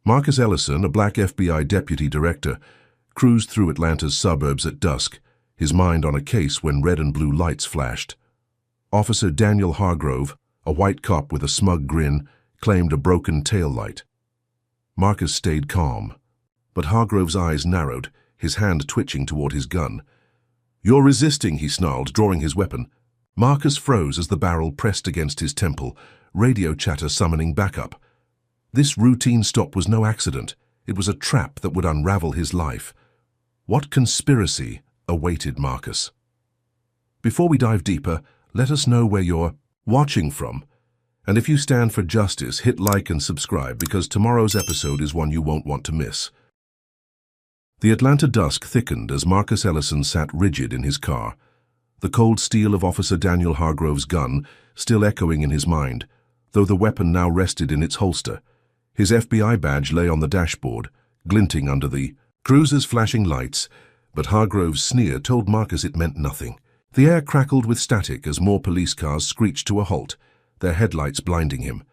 Marcus Ellison, a black FBI deputy director, cruised through Atlanta's suburbs at dusk, his mind on a case when red and blue lights flashed. Officer Daniel Hargrove, a white cop with a smug grin, claimed a broken tail light. Marcus stayed calm, but Hargrove's eyes narrowed, his hand twitching toward his gun. "You're resisting," he snarled, drawing his weapon. Marcus froze as the barrel pressed against his temple, radio chatter summoning backup. This routine stop was no accident. It was a trap that would unravel his life. What conspiracy awaited Marcus? Before we dive deeper, let us know where you're watching from. And if you stand for justice, hit like and subscribe, because tomorrow's episode is one you won't want to miss. The Atlanta dusk thickened as Marcus Ellison sat rigid in his car, the cold steel of Officer Daniel Hargrove's gun still echoing in his mind, though the weapon now rested in its holster. His FBI badge lay on the dashboard, glinting under the cruiser's flashing lights, but Hargrove's sneer told Marcus it meant nothing. The air crackled with static as more police cars screeched to a halt, their headlights blinding him.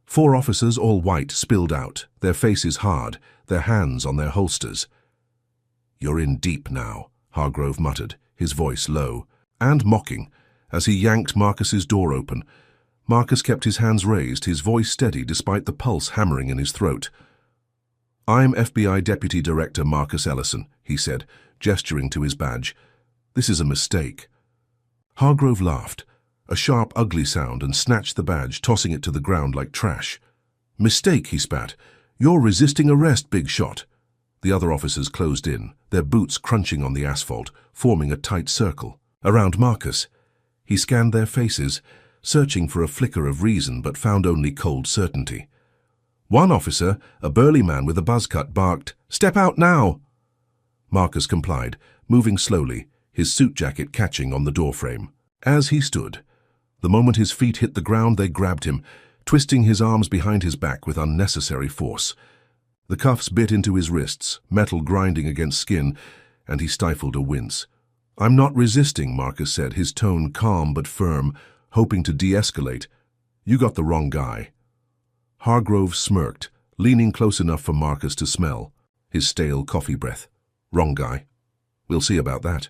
4 officers, all white, spilled out, their faces hard, their hands on their holsters. "You're in deep now," Hargrove muttered, his voice low and mocking, as he yanked Marcus's door open. Marcus kept his hands raised, his voice steady despite the pulse hammering in his throat. "I'm FBI Deputy Director Marcus Ellison," he said, gesturing to his badge. "This is a mistake." Hargrove laughed, a sharp, ugly sound, and snatched the badge, tossing it to the ground like trash. "Mistake," he spat. "You're resisting arrest, big shot." The other officers closed in, their boots crunching on the asphalt, forming a tight circle around Marcus. He scanned their faces, searching for a flicker of reason, but found only cold certainty. One officer, a burly man with a buzz cut, barked, "Step out now!" Marcus complied, moving slowly, his suit jacket catching on the doorframe. As he stood, the moment his feet hit the ground, they grabbed him, twisting his arms behind his back with unnecessary force. The cuffs bit into his wrists, metal grinding against skin, and he stifled a wince. "I'm not resisting," Marcus said, his tone calm but firm, hoping to de-escalate. "You got the wrong guy." Hargrove smirked, leaning close enough for Marcus to smell, his stale coffee breath. "Wrong guy. We'll see about that."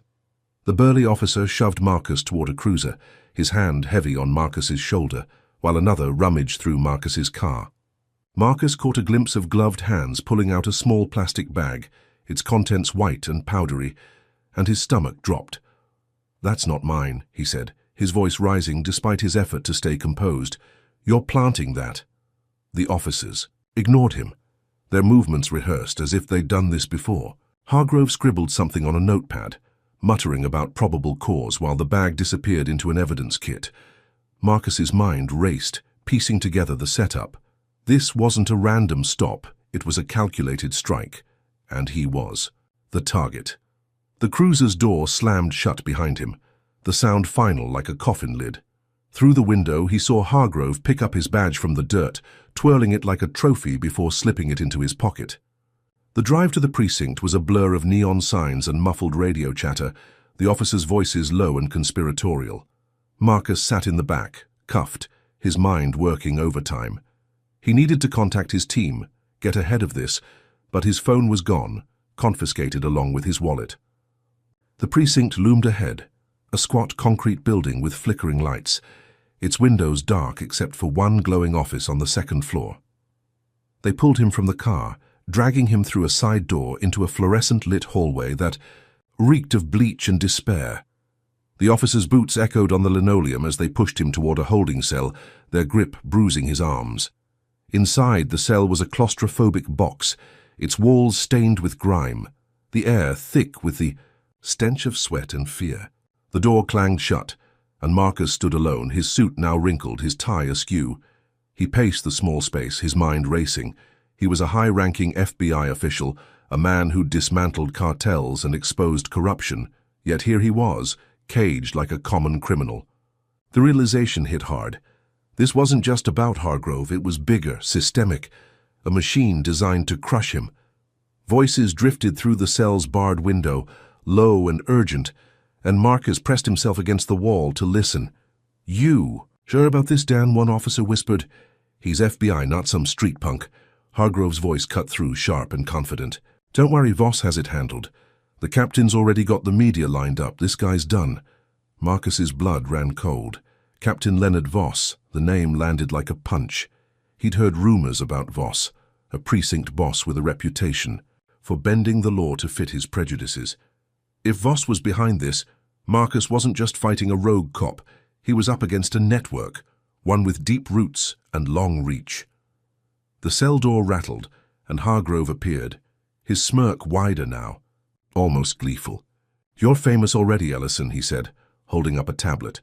The burly officer shoved Marcus toward a cruiser, his hand heavy on Marcus's shoulder, while another rummaged through Marcus's car. Marcus caught a glimpse of gloved hands pulling out a small plastic bag, its contents white and powdery, and his stomach dropped. "That's not mine," he said, his voice rising despite his effort to stay composed. "You're planting that." The officers ignored him, their movements rehearsed as if they'd done this before. Hargrove scribbled something on a notepad, muttering about probable cause while the bag disappeared into an evidence kit. Marcus's mind raced, piecing together the setup. This wasn't a random stop, it was a calculated strike, and he was the target. The cruiser's door slammed shut behind him, the sound final like a coffin lid. Through the window, he saw Hargrove pick up his badge from the dirt, twirling it like a trophy before slipping it into his pocket. The drive to the precinct was a blur of neon signs and muffled radio chatter, the officers' voices low and conspiratorial. Marcus sat in the back, cuffed, his mind working overtime. He needed to contact his team, get ahead of this, but his phone was gone, confiscated along with his wallet. The precinct loomed ahead, a squat concrete building with flickering lights, its windows dark except for one glowing office on the second floor. They pulled him from the car, dragging him through a side door into a fluorescent-lit hallway that reeked of bleach and despair. The officer's boots echoed on the linoleum as they pushed him toward a holding cell, their grip bruising his arms. Inside, the cell was a claustrophobic box, its walls stained with grime, the air thick with the stench of sweat and fear. The door clanged shut, and Marcus stood alone, his suit now wrinkled, his tie askew. He paced the small space, his mind racing. He was a high-ranking FBI official, a man who'd dismantled cartels and exposed corruption, yet here he was, caged like a common criminal. The realization hit hard. This wasn't just about Hargrove, it was bigger, systemic, a machine designed to crush him. Voices drifted through the cell's barred window, low and urgent, and Marcus pressed himself against the wall to listen. "You? Sure about this, Dan?" one officer whispered. "He's FBI, not some street punk." Hargrove's voice cut through, sharp and confident. Don't worry, Voss has it handled. The captain's already got the media lined up. This guy's done. Marcus's blood ran cold. Captain Leonard Voss, the name landed like a punch. He'd heard rumors about Voss, a precinct boss with a reputation for bending the law to fit his prejudices. If Voss was behind this, Marcus wasn't just fighting a rogue cop. He was up against a network, one with deep roots and long reach. The cell door rattled, and Hargrove appeared, his smirk wider now, almost gleeful. You're famous already, Ellison, he said, holding up a tablet.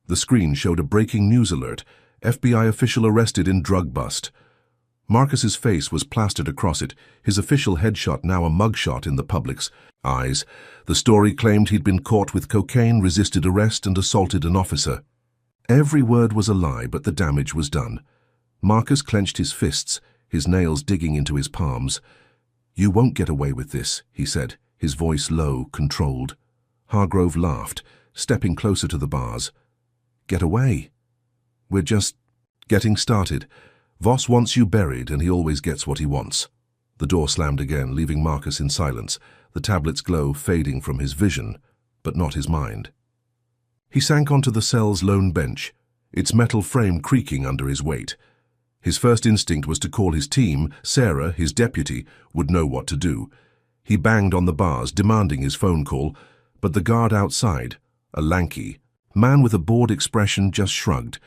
The screen showed a breaking news alert. FBI official arrested in drug bust. Marcus's face was plastered across it, his official headshot now a mugshot in the public's eyes. The story claimed he'd been caught with cocaine, resisted arrest, and assaulted an officer. Every word was a lie, but the damage was done. Marcus clenched his fists, his nails digging into his palms. You won't get away with this, he said, his voice low, controlled. Hargrove laughed, stepping closer to the bars. Get away? We're just getting started. Voss wants you buried, and he always gets what he wants. The door slammed again, leaving Marcus in silence, the tablet's glow fading from his vision, but not his mind. He sank onto the cell's lone bench, its metal frame creaking under his weight. His first instinct was to call his team. Sarah, his deputy, would know what to do. He banged on the bars, demanding his phone call, but the guard outside, a lanky man with a bored expression, just shrugged.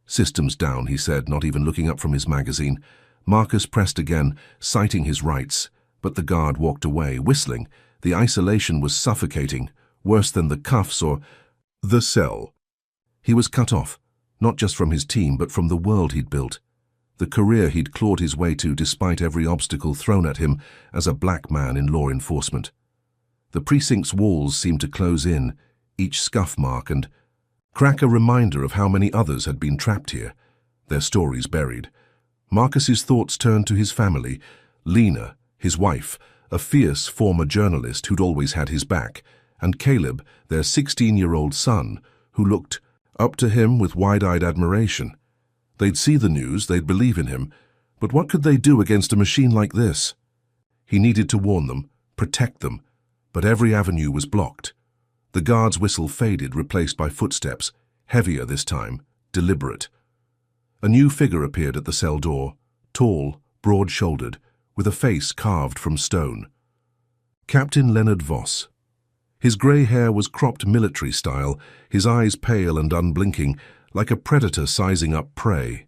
Systems down, he said, not even looking up from his magazine. Marcus pressed again, citing his rights, but the guard walked away, whistling. The isolation was suffocating, worse than the cuffs or the cell. He was cut off, not just from his team, but from the world he'd built. The career he'd clawed his way to despite every obstacle thrown at him as a black man in law enforcement. The precinct's walls seemed to close in, each scuff mark and crack a reminder of how many others had been trapped here, their stories buried. Marcus's thoughts turned to his family, Lena, his wife, a fierce former journalist who'd always had his back, and Caleb, their 16-year-old son, who looked up to him with wide-eyed admiration. They'd see the news, they'd believe in him, but what could they do against a machine like this? He needed to warn them, protect them, but every avenue was blocked. The guard's whistle faded, replaced by footsteps, heavier this time, deliberate. A new figure appeared at the cell door, tall, broad-shouldered, with a face carved from stone. Captain Leonard Voss. His grey hair was cropped military style, his eyes pale and unblinking, like a predator sizing up prey.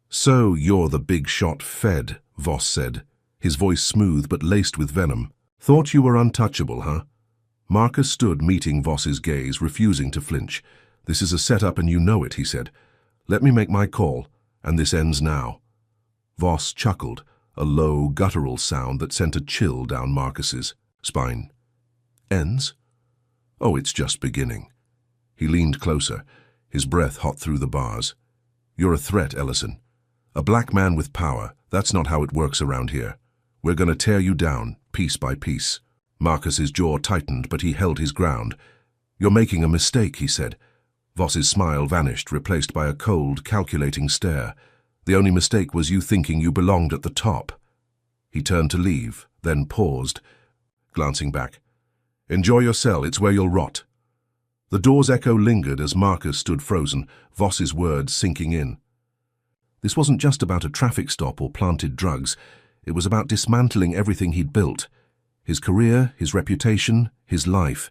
So you're the big shot Fed, Voss said, his voice smooth but laced with venom. Thought you were untouchable, huh? Marcus stood meeting Voss's gaze, refusing to flinch. This is a setup and you know it, he said. Let me make my call, and this ends now. Voss chuckled, a low, guttural sound that sent a chill down Marcus's spine. Ends? Oh, it's just beginning. He leaned closer, his breath hot through the bars. You're a threat, Ellison. A black man with power. That's not how it works around here. We're going to tear you down, piece by piece. Marcus's jaw tightened, but he held his ground. You're making a mistake, he said. Voss's smile vanished, replaced by a cold, calculating stare. The only mistake was you thinking you belonged at the top. He turned to leave, then paused, glancing back. Enjoy your cell, it's where you'll rot. The door's echo lingered as Marcus stood frozen, Voss's words sinking in. This wasn't just about a traffic stop or planted drugs. It was about dismantling everything he'd built. His career, his reputation, his life.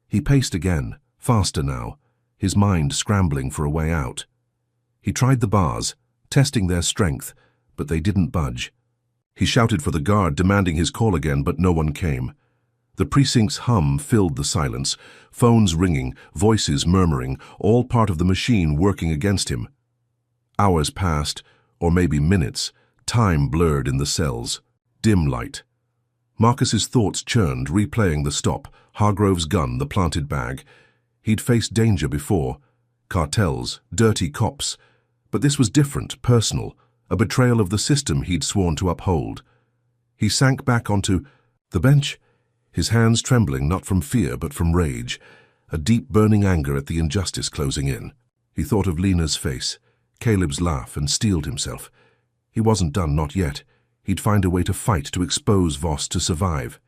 He paced again, faster now, his mind scrambling for a way out. He tried the bars, testing their strength, but they didn't budge. He shouted for the guard, demanding his call again, but no one came. The precinct's hum filled the silence, phones ringing, voices murmuring, all part of the machine working against him. Hours passed, or maybe minutes, time blurred in the cells, dim light. Marcus's thoughts churned, replaying the stop, Hargrove's gun, the planted bag. He'd faced danger before, cartels, dirty cops, but this was different, personal, a betrayal of the system he'd sworn to uphold. He sank back onto the bench, his hands trembling not from fear but from rage, a deep burning anger at the injustice closing in. He thought of Lena's face, Caleb's laugh, and steeled himself. He wasn't done, not yet. He'd find a way to fight, to expose Voss, to survive.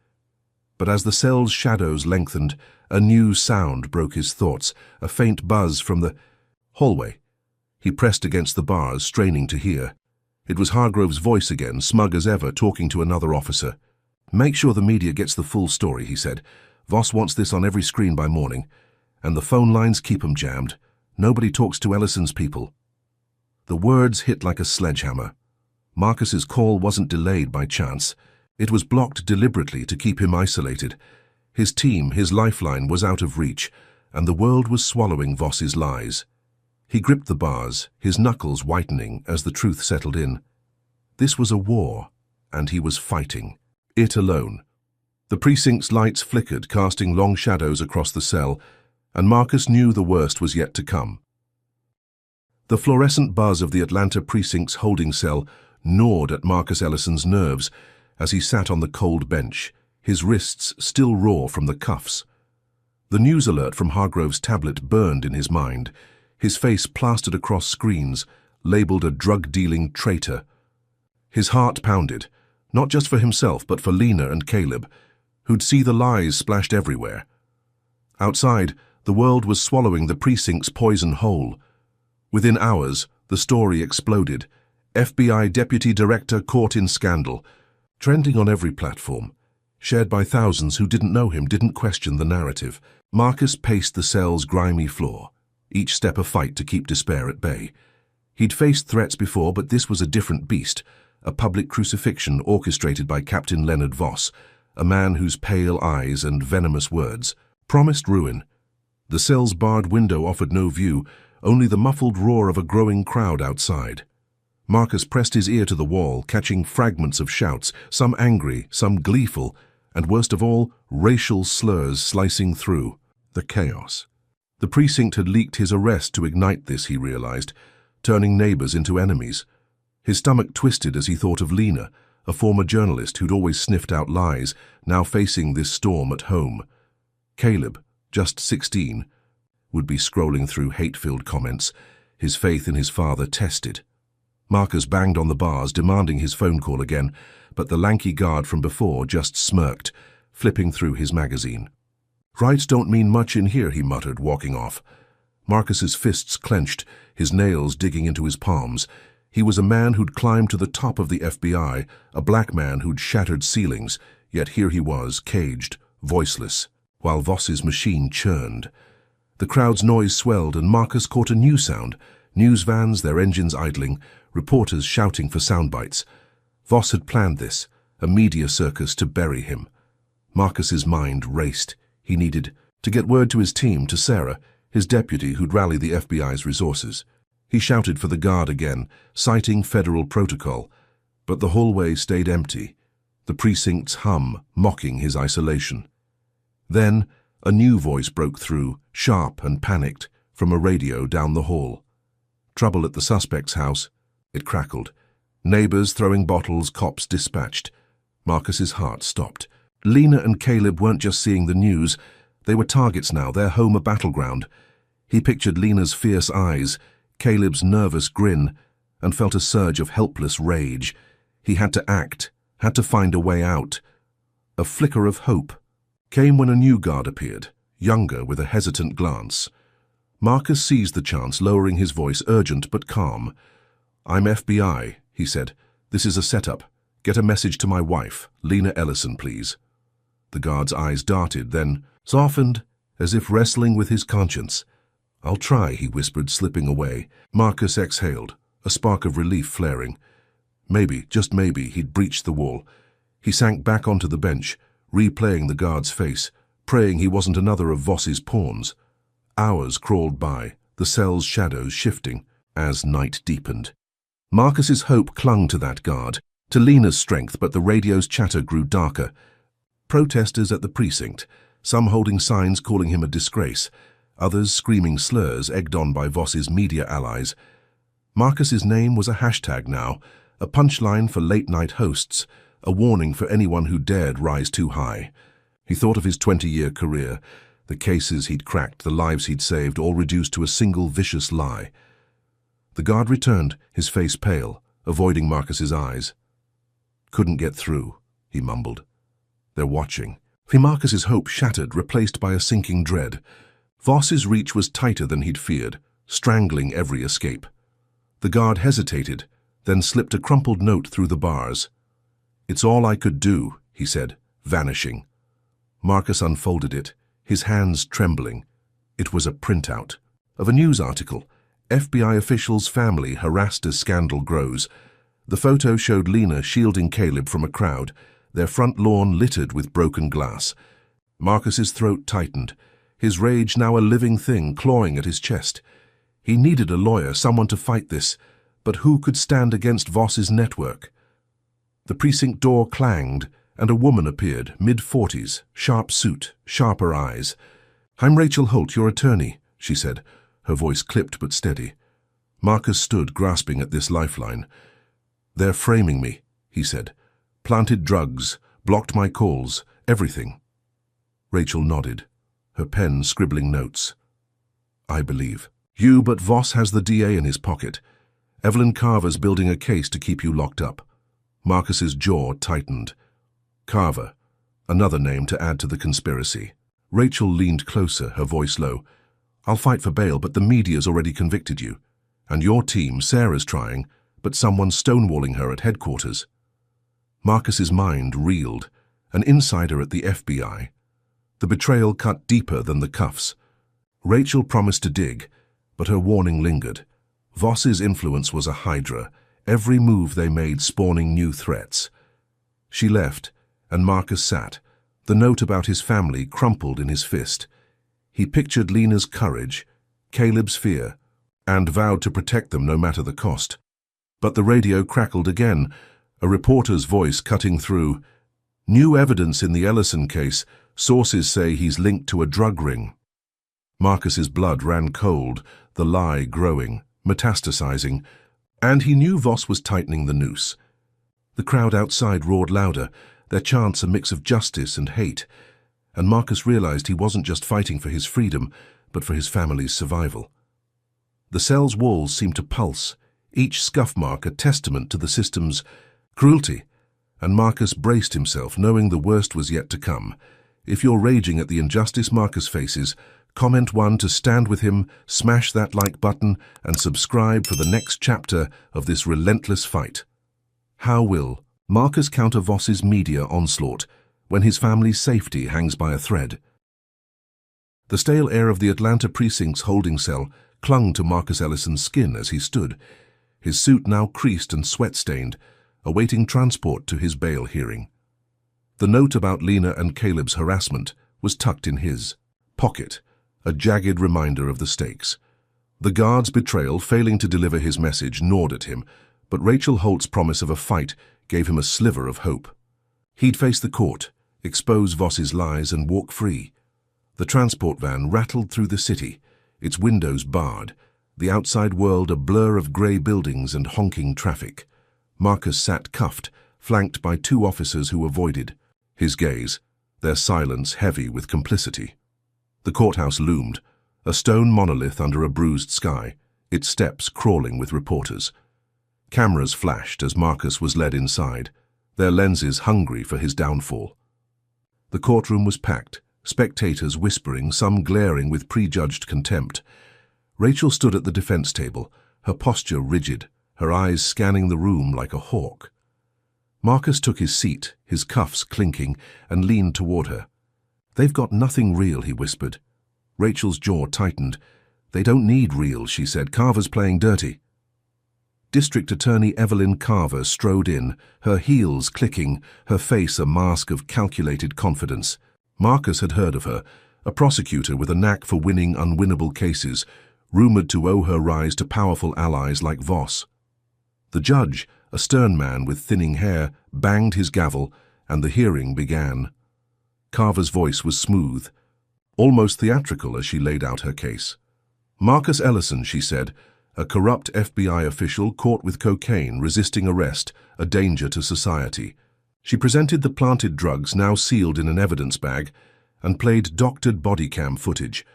But as the cell's shadows lengthened, a new sound broke his thoughts, a faint buzz from the hallway. He pressed against the bars, straining to hear. It was Hargrove's voice again, smug as ever, talking to another officer. "Make sure the media gets the full story," he said. "Voss wants this on every screen by morning. And the phone lines, keep 'em jammed. Nobody talks to Ellison's people." The words hit like a sledgehammer. Marcus's call wasn't delayed by chance. It was blocked deliberately to keep him isolated. His team, his lifeline, was out of reach, and the world was swallowing Voss's lies. He gripped the bars, his knuckles whitening as the truth settled in. This was a war, and he was fighting. It alone. The precinct's lights flickered, casting long shadows across the cell, and Marcus knew the worst was yet to come. The fluorescent buzz of the Atlanta precinct's holding cell gnawed at Marcus Ellison's nerves as he sat on the cold bench, his wrists still raw from the cuffs. The news alert from Hargrove's tablet burned in his mind, his face plastered across screens, labeled a drug-dealing traitor. His heart pounded, not just for himself but for Lena and Caleb, who'd see the lies splashed everywhere. Outside, the world was swallowing the precinct's poison whole. Within hours, the story exploded. FBI Deputy Director caught in scandal, trending on every platform, shared by thousands who didn't know him, didn't question the narrative. Marcus paced the cell's grimy floor, each step a fight to keep despair at bay. He'd faced threats before, but this was a different beast, a public crucifixion orchestrated by Captain Leonard Voss, a man whose pale eyes and venomous words promised ruin. The cell's barred window offered no view, only the muffled roar of a growing crowd outside. Marcus pressed his ear to the wall, catching fragments of shouts, some angry, some gleeful, and worst of all, racial slurs slicing through the chaos. The precinct had leaked his arrest to ignite this, he realized, turning neighbors into enemies. His stomach twisted as he thought of Lena, a former journalist who'd always sniffed out lies, now facing this storm at home. Caleb, just 16, would be scrolling through hate-filled comments, his faith in his father tested. Marcus banged on the bars, demanding his phone call again, but the lanky guard from before just smirked, flipping through his magazine. "Rights don't mean much in here," he muttered, walking off. Marcus's fists clenched, his nails digging into his palms. He was a man who'd climbed to the top of the FBI, a black man who'd shattered ceilings, yet here he was, caged, voiceless, while Voss's machine churned. The crowd's noise swelled, and Marcus caught a new sound. News vans, their engines idling, reporters shouting for sound bites. Voss had planned this, a media circus to bury him. Marcus's mind raced. He needed to get word to his team, to Sarah, his deputy who'd rally the FBI's resources. He shouted for the guard again, citing federal protocol, but the hallway stayed empty, the precinct's hum mocking his isolation. Then, a new voice broke through, sharp and panicked, from a radio down the hall. "Trouble at the suspect's house," it crackled. Neighbors throwing bottles, cops dispatched. Marcus's heart stopped. Lena and Caleb weren't just seeing the news. They were targets now, their home a battleground. He pictured Lena's fierce eyes, Caleb's nervous grin, and felt a surge of helpless rage. He had to act, had to find a way out. A flicker of hope came when a new guard appeared, younger, with a hesitant glance. Marcus seized the chance, lowering his voice, urgent but calm. "I'm FBI," he said. "This is a setup. Get a message to my wife, Lena Ellison, please." The guard's eyes darted, then softened, as if wrestling with his conscience. "I'll try," he whispered, slipping away. Marcus exhaled, a spark of relief flaring. Maybe, just maybe, he'd breached the wall. He sank back onto the bench, replaying the guard's face, praying he wasn't another of Voss's pawns. Hours crawled by, the cell's shadows shifting as night deepened. Marcus's hope clung to that guard, to Lena's strength, but the radio's chatter grew darker. Protesters at the precinct, some holding signs calling him a disgrace, others screaming slurs egged on by Voss's media allies. Marcus's name was a hashtag now, a punchline for late-night hosts, a warning for anyone who dared rise too high. He thought of his 20-year career, the cases he'd cracked, the lives he'd saved, all reduced to a single vicious lie. The guard returned, his face pale, avoiding Marcus's eyes. "Couldn't get through," he mumbled. "They're watching." Marcus's hope shattered, replaced by a sinking dread. Voss's reach was tighter than he'd feared, strangling every escape. The guard hesitated, then slipped a crumpled note through the bars. "It's all I could do," he said, vanishing. Marcus unfolded it, his hands trembling. It was a printout of a news article. FBI official's family harassed as scandal grows. The photo showed Lena shielding Caleb from a crowd, their front lawn littered with broken glass. Marcus's throat tightened, his rage now a living thing clawing at his chest. He needed a lawyer, someone to fight this, but who could stand against Voss's network? The precinct door clanged, and a woman appeared, mid-40s, sharp suit, sharper eyes. "I'm Rachel Holt, your attorney," she said, her voice clipped but steady. Marcus stood, grasping at this lifeline. "They're framing me," he said. "Planted drugs, blocked my calls, everything." Rachel nodded, her pen scribbling notes. "I believe you, but Voss has the DA in his pocket. Evelyn Carver's building a case to keep you locked up." Marcus's jaw tightened. Carver, another name to add to the conspiracy. Rachel leaned closer, her voice low. "I'll fight for bail, but the media's already convicted you. And your team, Sarah's trying, but someone's stonewalling her at headquarters." Marcus's mind reeled. An insider at the FBI. The betrayal cut deeper than the cuffs. Rachel promised to dig, but her warning lingered. Voss's influence was a hydra, every move they made spawning new threats. She left, and Marcus sat, the note about his family crumpled in his fist. He pictured Lena's courage, Caleb's fear, and vowed to protect them no matter the cost. But the radio crackled again, a reporter's voice cutting through. "New evidence in the Ellison case. Sources say he's linked to a drug ring." Marcus's blood ran cold, the lie growing, metastasizing, and he knew Voss was tightening the noose. The crowd outside roared louder, their chants a mix of justice and hate, and Marcus realized he wasn't just fighting for his freedom, but for his family's survival. The cell's walls seemed to pulse, each scuff mark a testament to the system's cruelty, and Marcus braced himself, knowing the worst was yet to come. If you're raging at the injustice Marcus faces, comment 1 to stand with him, smash that like button, and subscribe for the next chapter of this relentless fight. How will Marcus counter Voss's media onslaught when his family's safety hangs by a thread? The stale air of the Atlanta precinct's holding cell clung to Marcus Ellison's skin as he stood, his suit now creased and sweat-stained, awaiting transport to his bail hearing. The note about Lena and Caleb's harassment was tucked in his pocket, a jagged reminder of the stakes. The guard's betrayal, failing to deliver his message, gnawed at him, but Rachel Holt's promise of a fight gave him a sliver of hope. He'd face the court, expose Voss's lies, and walk free. The transport van rattled through the city, its windows barred, the outside world a blur of grey buildings and honking traffic. Marcus sat cuffed, flanked by 2 officers who avoided his gaze, their silence heavy with complicity. The courthouse loomed, a stone monolith under a bruised sky, its steps crawling with reporters. Cameras flashed as Marcus was led inside, their lenses hungry for his downfall. The courtroom was packed, spectators whispering, some glaring with prejudged contempt. Rachel stood at the defense table, her posture rigid, her eyes scanning the room like a hawk. Marcus took his seat, his cuffs clinking, and leaned toward her. "They've got nothing real," he whispered. Rachel's jaw tightened. "They don't need real," she said. "Carver's playing dirty." District Attorney Evelyn Carver strode in, her heels clicking, her face a mask of calculated confidence. Marcus had heard of her, a prosecutor with a knack for winning unwinnable cases, rumored to owe her rise to powerful allies like Voss. The judge, a stern man with thinning hair, banged his gavel, and the hearing began. Carver's voice was smooth, almost theatrical as she laid out her case. "Marcus Ellison," she said, "a corrupt FBI official caught with cocaine, resisting arrest, a danger to society." She presented the planted drugs now sealed in an evidence bag and played doctored body cam footage.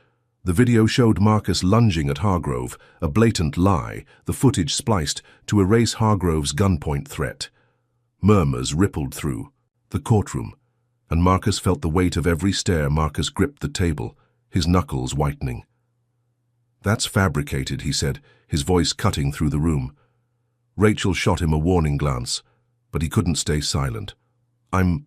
The video showed Marcus lunging at Hargrove, a blatant lie, the footage spliced to erase Hargrove's gunpoint threat. Murmurs rippled through the courtroom, and Marcus felt the weight of every stare. Marcus gripped the table, his knuckles whitening. "That's fabricated," he said, his voice cutting through the room. Rachel shot him a warning glance, but he couldn't stay silent. "I'm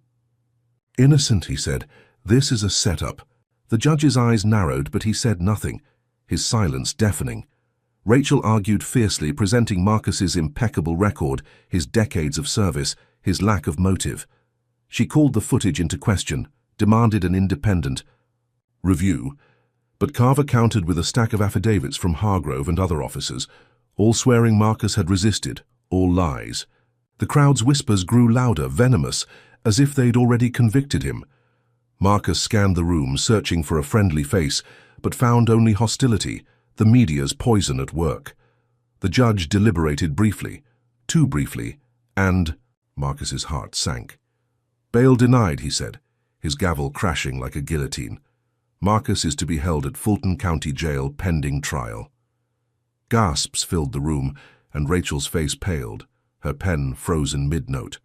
innocent," he said. "This is a setup." The judge's eyes narrowed, but he said nothing, his silence deafening. Rachel argued fiercely, presenting Marcus's impeccable record, his decades of service, his lack of motive. She called the footage into question, demanded an independent review, but Carver countered with a stack of affidavits from Hargrove and other officers, all swearing Marcus had resisted, all lies. The crowd's whispers grew louder, venomous, as if they'd already convicted him. Marcus scanned the room, searching for a friendly face, but found only hostility, the media's poison at work. The judge deliberated briefly, too briefly, and Marcus's heart sank. "Bail denied," he said, his gavel crashing like a guillotine. "Marcus is to be held at Fulton County Jail pending trial." Gasps filled the room, and Rachel's face paled, her pen frozen mid-note.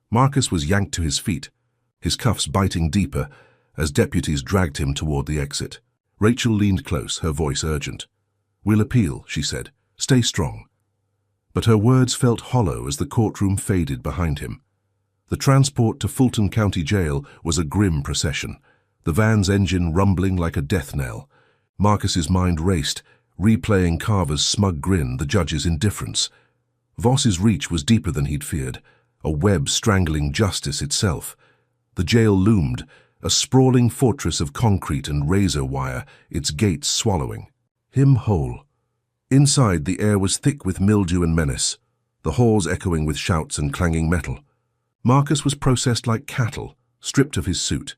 Marcus was yanked to his feet, his cuffs biting deeper as deputies dragged him toward the exit. Rachel leaned close, her voice urgent. "We'll appeal," she said. "Stay strong." But her words felt hollow as the courtroom faded behind him. The transport to Fulton County Jail was a grim procession, the van's engine rumbling like a death knell. Marcus's mind raced, replaying Carver's smug grin, the judge's indifference. Voss's reach was deeper than he'd feared, a web strangling justice itself. The jail loomed, a sprawling fortress of concrete and razor wire, its gates swallowing him whole. Inside, the air was thick with mildew and menace, the halls echoing with shouts and clanging metal. Marcus was processed like cattle, stripped of his suit,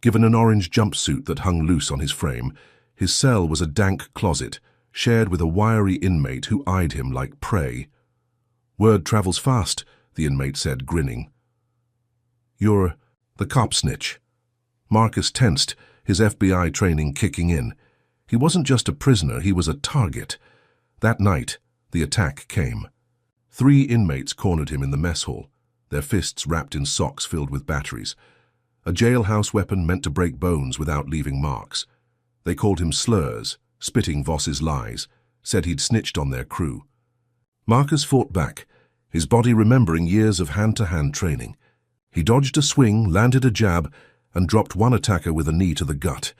given an orange jumpsuit that hung loose on his frame. His cell was a dank closet, shared with a wiry inmate who eyed him like prey. "Word travels fast," the inmate said, grinning. "You're the cop snitch." Marcus tensed, his FBI training kicking in. He wasn't just a prisoner, he was a target. That night, the attack came. 3 inmates cornered him in the mess hall, their fists wrapped in socks filled with batteries. A jailhouse weapon meant to break bones without leaving marks. They called him slurs, spitting Voss's lies, said he'd snitched on their crew. Marcus fought back, his body remembering years of hand-to-hand training. He dodged a swing, landed a jab, and dropped one attacker with a knee to the gut.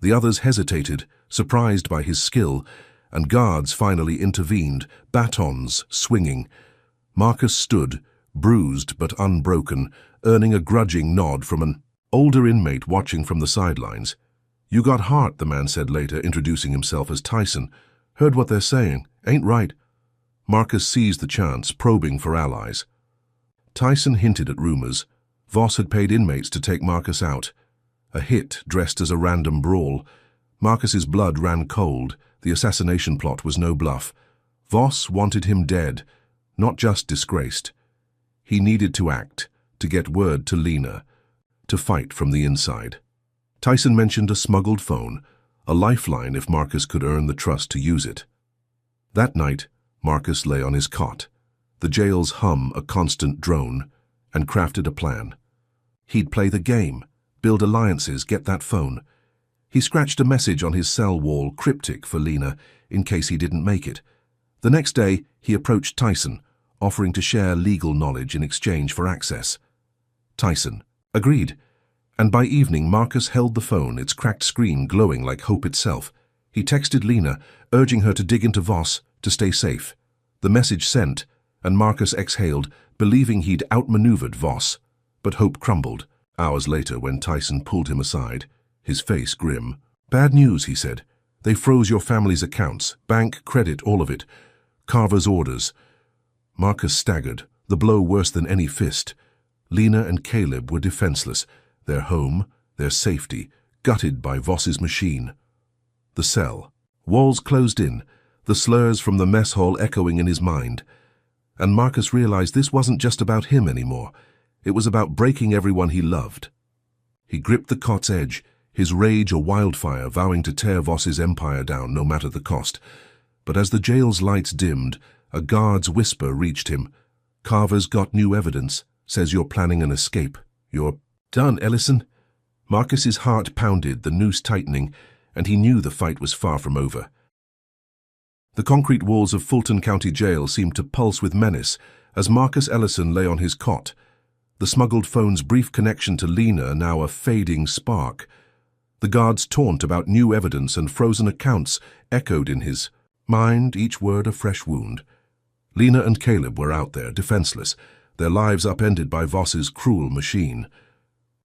The others hesitated, surprised by his skill, and guards finally intervened, batons swinging. Marcus stood, bruised but unbroken, earning a grudging nod from an older inmate watching from the sidelines. "You got heart," the man said later, introducing himself as Tyson. "Heard what they're saying. Ain't right." Marcus seized the chance, probing for allies. Tyson hinted at rumors. Voss had paid inmates to take Marcus out. A hit dressed as a random brawl. Marcus's blood ran cold. The assassination plot was no bluff. Voss wanted him dead, not just disgraced. He needed to act, to get word to Lena, to fight from the inside. Tyson mentioned a smuggled phone, a lifeline if Marcus could earn the trust to use it. That night, Marcus lay on his cot, the jail's hum a constant drone, and crafted a plan. He'd play the game, build alliances, get that phone. He scratched a message on his cell wall, cryptic for Lena, in case he didn't make it. The next day, he approached Tyson, offering to share legal knowledge in exchange for access. Tyson agreed, and by evening Marcus held the phone, its cracked screen glowing like hope itself. He texted Lena, urging her to dig into Voss, to stay safe. The message sent, and Marcus exhaled, believing he'd outmaneuvered Voss. But hope crumbled, hours later when Tyson pulled him aside, his face grim. "Bad news," he said. "They froze your family's accounts, bank, credit, all of it. Carver's orders." Marcus staggered, the blow worse than any fist. Lena and Caleb were defenseless, their home, their safety, gutted by Voss's machine. The cell. Walls closed in, the slurs from the mess hall echoing in his mind. And Marcus realized this wasn't just about him anymore. It was about breaking everyone he loved. He gripped the cot's edge, his rage a wildfire, vowing to tear Voss's empire down no matter the cost. But as the jail's lights dimmed, a guard's whisper reached him. "Carver's got new evidence. Says you're planning an escape. You're done, Ellison." Marcus's heart pounded, the noose tightening, and he knew the fight was far from over. The concrete walls of Fulton County Jail seemed to pulse with menace as Marcus Ellison lay on his cot, the smuggled phone's brief connection to Lena now a fading spark. The guard's taunt about new evidence and frozen accounts echoed in his mind, each word a fresh wound. Lena and Caleb were out there, defenseless, their lives upended by Voss's cruel machine.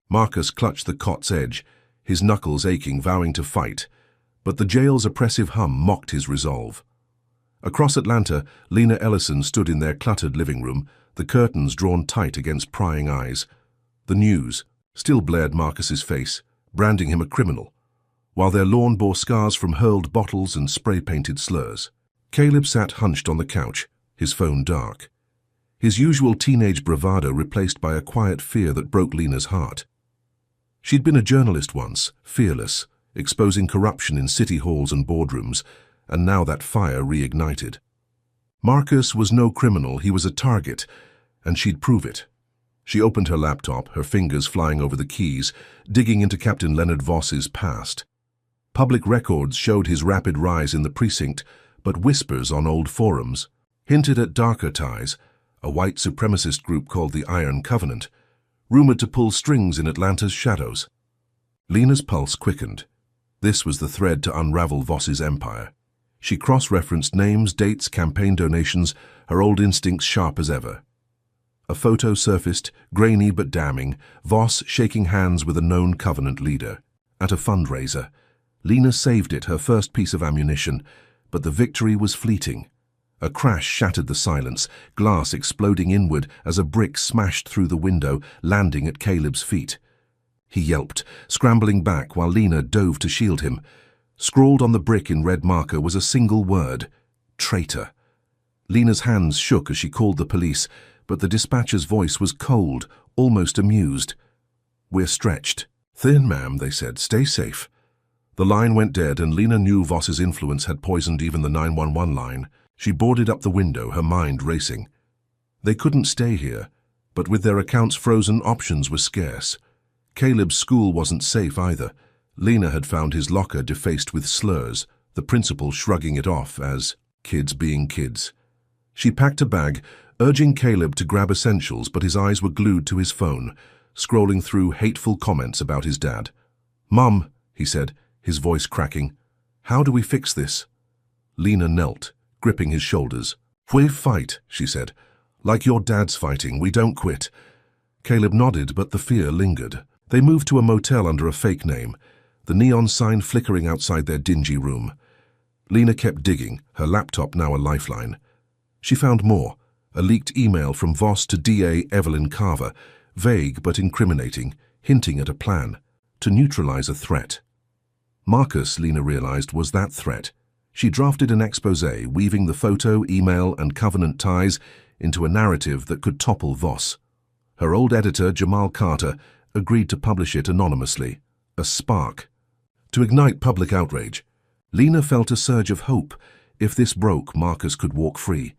Marcus clutched the cot's edge, his knuckles aching, vowing to fight, but the jail's oppressive hum mocked his resolve. Across Atlanta, Lena Ellison stood in their cluttered living room, the curtains drawn tight against prying eyes. The news still blared Marcus's face, branding him a criminal, while their lawn bore scars from hurled bottles and spray-painted slurs. Caleb sat hunched on the couch, his phone dark. His usual teenage bravado replaced by a quiet fear that broke Lena's heart. She'd been a journalist once, fearless, exposing corruption in city halls and boardrooms, and now that fire reignited. Marcus was no criminal, he was a target, and she'd prove it. She opened her laptop, her fingers flying over the keys, digging into Captain Leonard Voss's past. Public records showed his rapid rise in the precinct, but whispers on old forums hinted at darker ties, a white supremacist group called the Iron Covenant, rumored to pull strings in Atlanta's shadows. Lena's pulse quickened. This was the thread to unravel Voss's empire. She cross-referenced names, dates, campaign donations, her old instincts sharp as ever. A photo surfaced, grainy but damning, Voss shaking hands with a known Covenant leader. At a fundraiser. Lena saved it, her first piece of ammunition, but the victory was fleeting. A crash shattered the silence, glass exploding inward as a brick smashed through the window, landing at Caleb's feet. He yelped, scrambling back while Lena dove to shield him. Scrawled on the brick in red marker was a single word: traitor. Lena's hands shook as she called the police, but the dispatcher's voice was cold, almost amused. "We're stretched." "Thin, ma'am," they said. "Stay safe." The line went dead, and Lena knew Voss's influence had poisoned even the 911 line. She boarded up the window, her mind racing. They couldn't stay here, but with their accounts frozen, options were scarce. Caleb's school wasn't safe either. Lena had found his locker defaced with slurs, the principal shrugging it off as kids being kids. She packed a bag, urging Caleb to grab essentials, but his eyes were glued to his phone, scrolling through hateful comments about his dad. "Mum," he said, his voice cracking, "how do we fix this?" Lena knelt, gripping his shoulders. "We fight," she said. "Like your dad's fighting, we don't quit." Caleb nodded, but the fear lingered. They moved to a motel under a fake name, the neon sign flickering outside their dingy room. Lena kept digging, her laptop now a lifeline. She found more, a leaked email from Voss to DA Evelyn Carver, vague but incriminating, hinting at a plan to neutralize a threat. Marcus, Lena realized, was that threat. She drafted an exposé, weaving the photo, email, and Covenant ties into a narrative that could topple Voss. Her old editor, Jamal Carter, agreed to publish it anonymously, a spark. To ignite public outrage, Lena felt a surge of hope. If this broke, Marcus could walk free.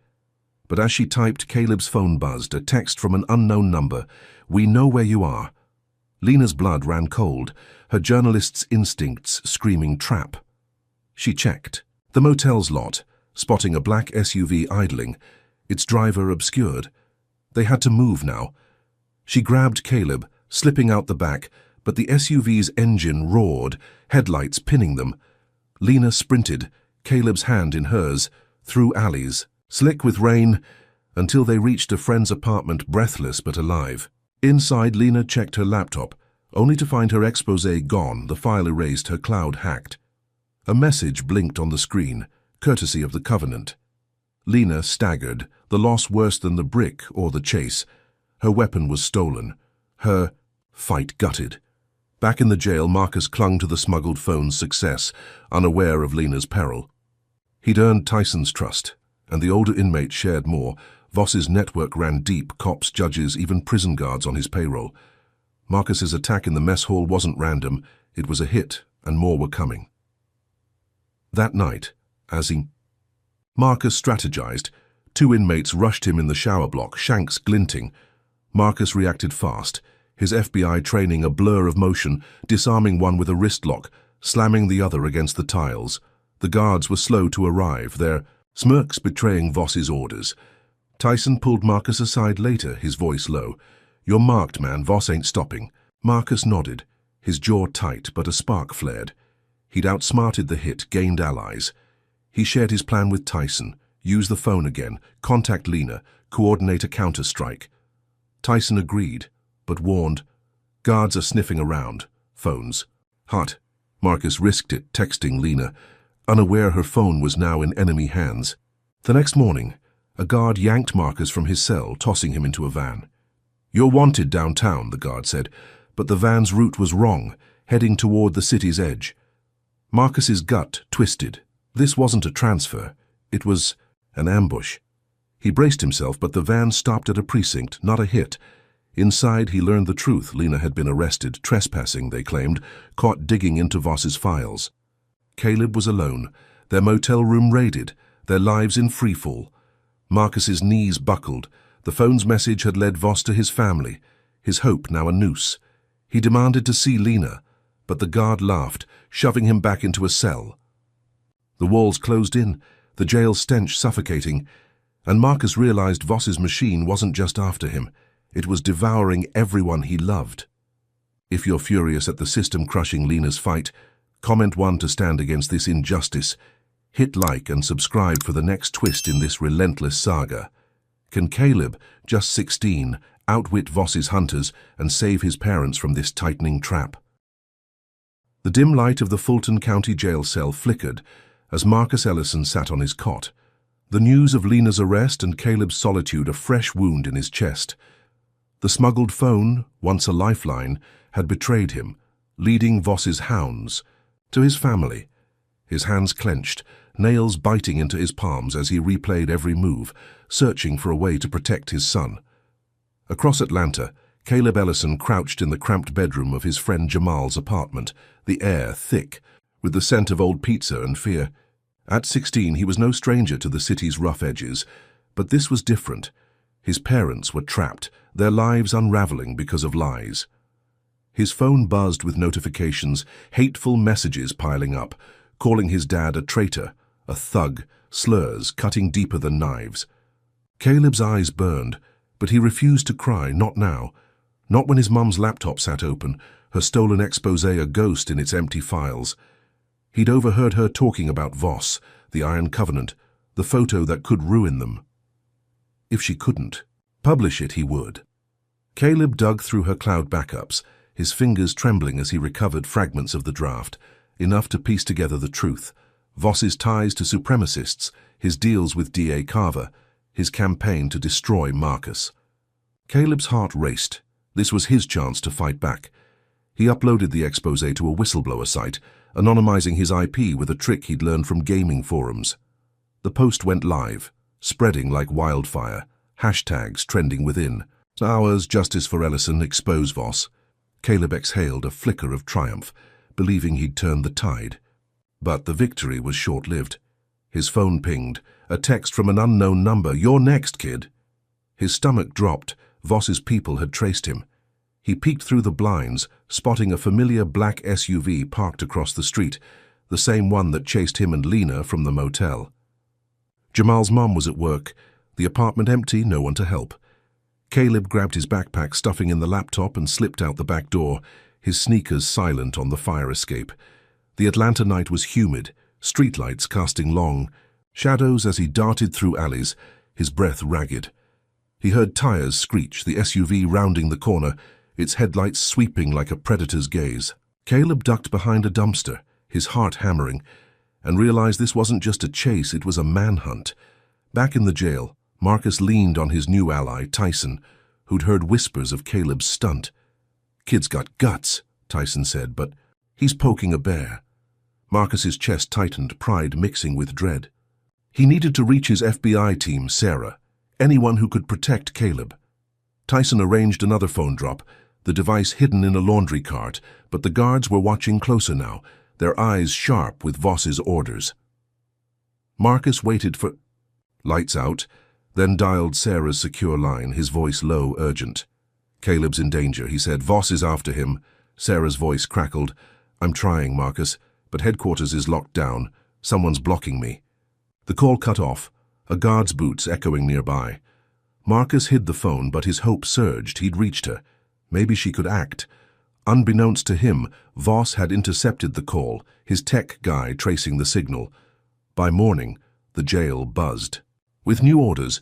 But as she typed, Caleb's phone buzzed, a text from an unknown number. "We know where you are." Lena's blood ran cold, her journalist's instincts screaming trap. She checked. The motel's lot, spotting a black SUV idling, its driver obscured. They had to move now. She grabbed Caleb, slipping out the back, but the SUV's engine roared, headlights pinning them. Lena sprinted, Caleb's hand in hers, through alleys, slick with rain, until they reached a friend's apartment, breathless but alive. Inside, Lena checked her laptop, only to find her exposé gone, the file erased, her cloud hacked. A message blinked on the screen, courtesy of the Covenant. Lena staggered, the loss worse than the brick or the chase. Her weapon was stolen, her fight gutted. Back in the jail, Marcus clung to the smuggled phone's success, unaware of Lena's peril. He'd earned Tyson's trust, and the older inmates shared more. Voss's network ran deep, cops, judges, even prison guards on his payroll. Marcus's attack in the mess hall wasn't random, it was a hit, and more were coming. That night, Marcus strategized. 2 inmates rushed him in the shower block, shanks glinting. Marcus reacted fast, his FBI training a blur of motion, disarming one with a wrist lock, slamming the other against the tiles. The guards were slow to arrive, their smirks betraying Voss's orders. Tyson pulled Marcus aside later, his voice low. "You're marked, man. Voss ain't stopping." Marcus nodded, his jaw tight, but a spark flared. He'd outsmarted the hit, gained allies. He shared his plan with Tyson. Use the phone again, contact Lena, coordinate a counter-strike. Tyson agreed, but warned, "Guards are sniffing around. Phones." Hot. Marcus risked it, texting Lena, unaware her phone was now in enemy hands. The next morning, a guard yanked Marcus from his cell, tossing him into a van. "You're wanted downtown," the guard said, but the van's route was wrong, heading toward the city's edge. Marcus's gut twisted. This wasn't a transfer. It was an ambush. He braced himself, but the van stopped at a precinct, not a hit. Inside, he learned the truth. Lena had been arrested, trespassing, they claimed, caught digging into Voss's files. Caleb was alone, their motel room raided, their lives in freefall. Marcus's knees buckled. The phone's message had led Voss to his family, his hope now a noose. He demanded to see Lena, but the guard laughed, shoving him back into a cell. The walls closed in, the jail stench suffocating, and Marcus realized Voss's machine wasn't just after him. It was devouring everyone he loved. If you're furious at the system crushing Lena's fight, comment 1 to stand against this injustice. Hit like and subscribe for the next twist in this relentless saga. Can Caleb, just 16, outwit Voss's hunters and save his parents from this tightening trap? The dim light of the Fulton County jail cell flickered as Marcus Ellison sat on his cot. The news of Lena's arrest and Caleb's solitude a fresh wound in his chest. The smuggled phone, once a lifeline, had betrayed him, leading Voss's hounds to his family. His hands clenched, nails biting into his palms as he replayed every move, searching for a way to protect his son. Across Atlanta, Caleb Ellison crouched in the cramped bedroom of his friend Jamal's apartment, the air thick, with the scent of old pizza and fear. At 16, he was no stranger to the city's rough edges, but this was different. His parents were trapped, their lives unraveling because of lies. His phone buzzed with notifications, hateful messages piling up, calling his dad a traitor, a thug, slurs cutting deeper than knives. Caleb's eyes burned, but he refused to cry, not now. Not when his mum's laptop sat open, her stolen exposé a ghost in its empty files. He'd overheard her talking about Voss, the Iron Covenant, the photo that could ruin them. If she couldn't publish it, he would. Caleb dug through her cloud backups, his fingers trembling as he recovered fragments of the draft, enough to piece together the truth. Voss's ties to supremacists, his deals with D.A. Carver, his campaign to destroy Marcus. Caleb's heart raced. This was his chance to fight back. He uploaded the exposé to a whistleblower site, anonymizing his IP with a trick he'd learned from gaming forums. The post went live, spreading like wildfire, hashtags trending within. Ours, Justice for Ellison, expose Voss. Caleb exhaled a flicker of triumph, believing he'd turned the tide. But the victory was short-lived. His phone pinged, a text from an unknown number. "You're next, kid." His stomach dropped. Voss's people had traced him. He peeked through the blinds, spotting a familiar black SUV parked across the street, the same one that chased him and Lena from the motel. Jamal's mom was at work, the apartment empty, no one to help. Caleb grabbed his backpack, stuffing in the laptop, and slipped out the back door, his sneakers silent on the fire escape. The Atlanta night was humid, streetlights casting long shadows as he darted through alleys, his breath ragged. He heard tires screech, the SUV rounding the corner, its headlights sweeping like a predator's gaze. Caleb ducked behind a dumpster, his heart hammering, and realized this wasn't just a chase, it was a manhunt. Back in the jail, Marcus leaned on his new ally, Tyson, who'd heard whispers of Caleb's stunt. "Kid's got guts," Tyson said, "but he's poking a bear." Marcus's chest tightened, pride mixing with dread. He needed to reach his FBI team, Sarah, anyone who could protect Caleb. Tyson arranged another phone drop, the device hidden in a laundry cart, but the guards were watching closer now, their eyes sharp with Voss's orders. Marcus waited for lights out, then dialed Sarah's secure line, his voice low, urgent. "Caleb's in danger," he said. "Voss is after him." Sarah's voice crackled. "I'm trying, Marcus, but headquarters is locked down. Someone's blocking me." The call cut off, a guard's boots echoing nearby. Marcus hid the phone, but his hope surged. He'd reached her. Maybe she could act. Unbeknownst to him, Voss had intercepted the call, his tech guy tracing the signal. By morning, the jail buzzed. With new orders,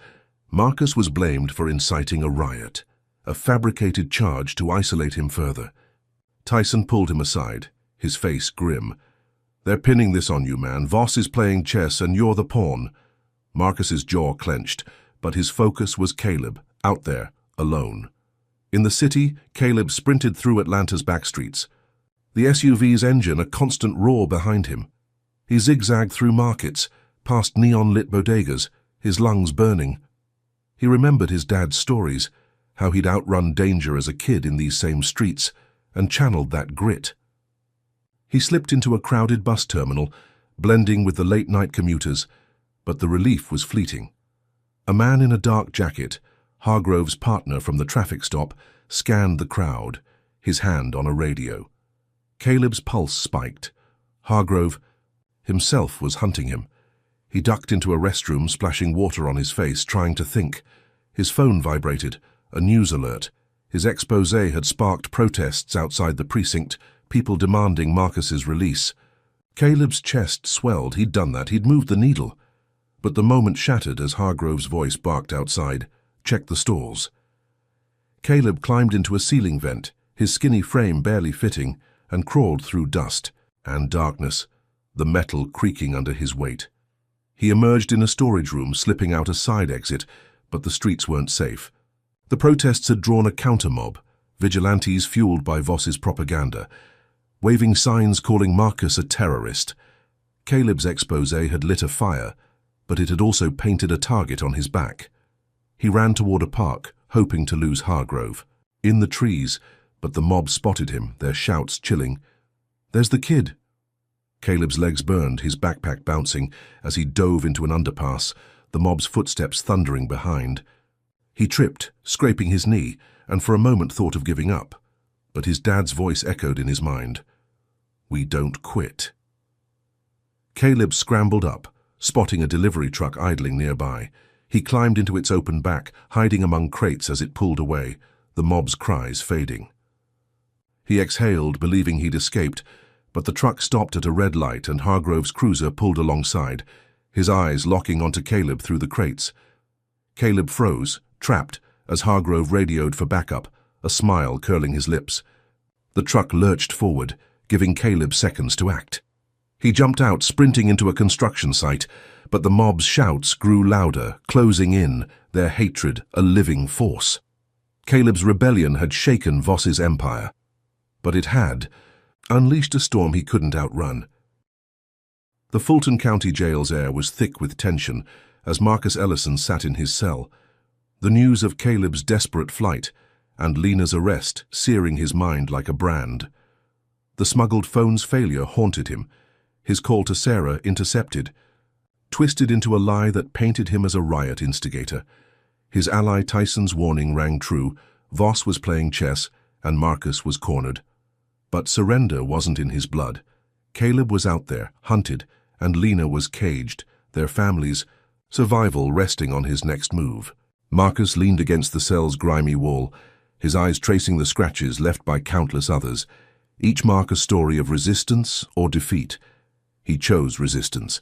Marcus was blamed for inciting a riot, a fabricated charge to isolate him further. Tyson pulled him aside, his face grim. "They're pinning this on you, man. Voss is playing chess and you're the pawn." Marcus's jaw clenched, but his focus was Caleb, out there, alone. In the city, Caleb sprinted through Atlanta's back streets, the SUV's engine a constant roar behind him. He zigzagged through markets, past neon-lit bodegas, his lungs burning. He remembered his dad's stories, how he'd outrun danger as a kid in these same streets, and channeled that grit. He slipped into a crowded bus terminal, blending with the late-night commuters, but the relief was fleeting. A man in a dark jacket, Hargrove's partner from the traffic stop, scanned the crowd, his hand on a radio. Caleb's pulse spiked. Hargrove himself was hunting him. He ducked into a restroom, splashing water on his face, trying to think. His phone vibrated, a news alert. His exposé had sparked protests outside the precinct, people demanding Marcus's release. Caleb's chest swelled. He'd done that. He'd moved the needle. But the moment shattered as Hargrove's voice barked outside, "Check the stalls." Caleb climbed into a ceiling vent, his skinny frame barely fitting, and crawled through dust and darkness, the metal creaking under his weight. He emerged in a storage room, slipping out a side exit, but the streets weren't safe. The protests had drawn a counter-mob, vigilantes fueled by Voss's propaganda, waving signs calling Marcus a terrorist. Caleb's exposé had lit a fire, but it had also painted a target on his back. He ran toward a park, hoping to lose Hargrove. In the trees, but the mob spotted him, their shouts chilling. "There's the kid!" Caleb's legs burned, his backpack bouncing as he dove into an underpass, the mob's footsteps thundering behind. He tripped, scraping his knee, and for a moment thought of giving up. But his dad's voice echoed in his mind. "We don't quit." Caleb scrambled up, spotting a delivery truck idling nearby. He climbed into its open back, hiding among crates as it pulled away, the mob's cries fading. He exhaled, believing he'd escaped, but the truck stopped at a red light and Hargrove's cruiser pulled alongside, his eyes locking onto Caleb through the crates. Caleb froze, trapped, as Hargrove radioed for backup, a smile curling his lips. The truck lurched forward, giving Caleb seconds to act. He jumped out, sprinting into a construction site, but the mob's shouts grew louder, closing in, their hatred a living force. Caleb's rebellion had shaken Voss's empire, but it had unleashed a storm he couldn't outrun. The Fulton County Jail's air was thick with tension as Marcus Ellison sat in his cell, the news of Caleb's desperate flight and Lena's arrest searing his mind like a brand. The smuggled phone's failure haunted him, his call to Sarah intercepted, twisted into a lie that painted him as a riot instigator. His ally Tyson's warning rang true. Voss was playing chess, and Marcus was cornered. But surrender wasn't in his blood. Caleb was out there, hunted, and Lena was caged, their families' survival resting on his next move. Marcus leaned against the cell's grimy wall, his eyes tracing the scratches left by countless others, each mark a story of resistance or defeat. He chose resistance.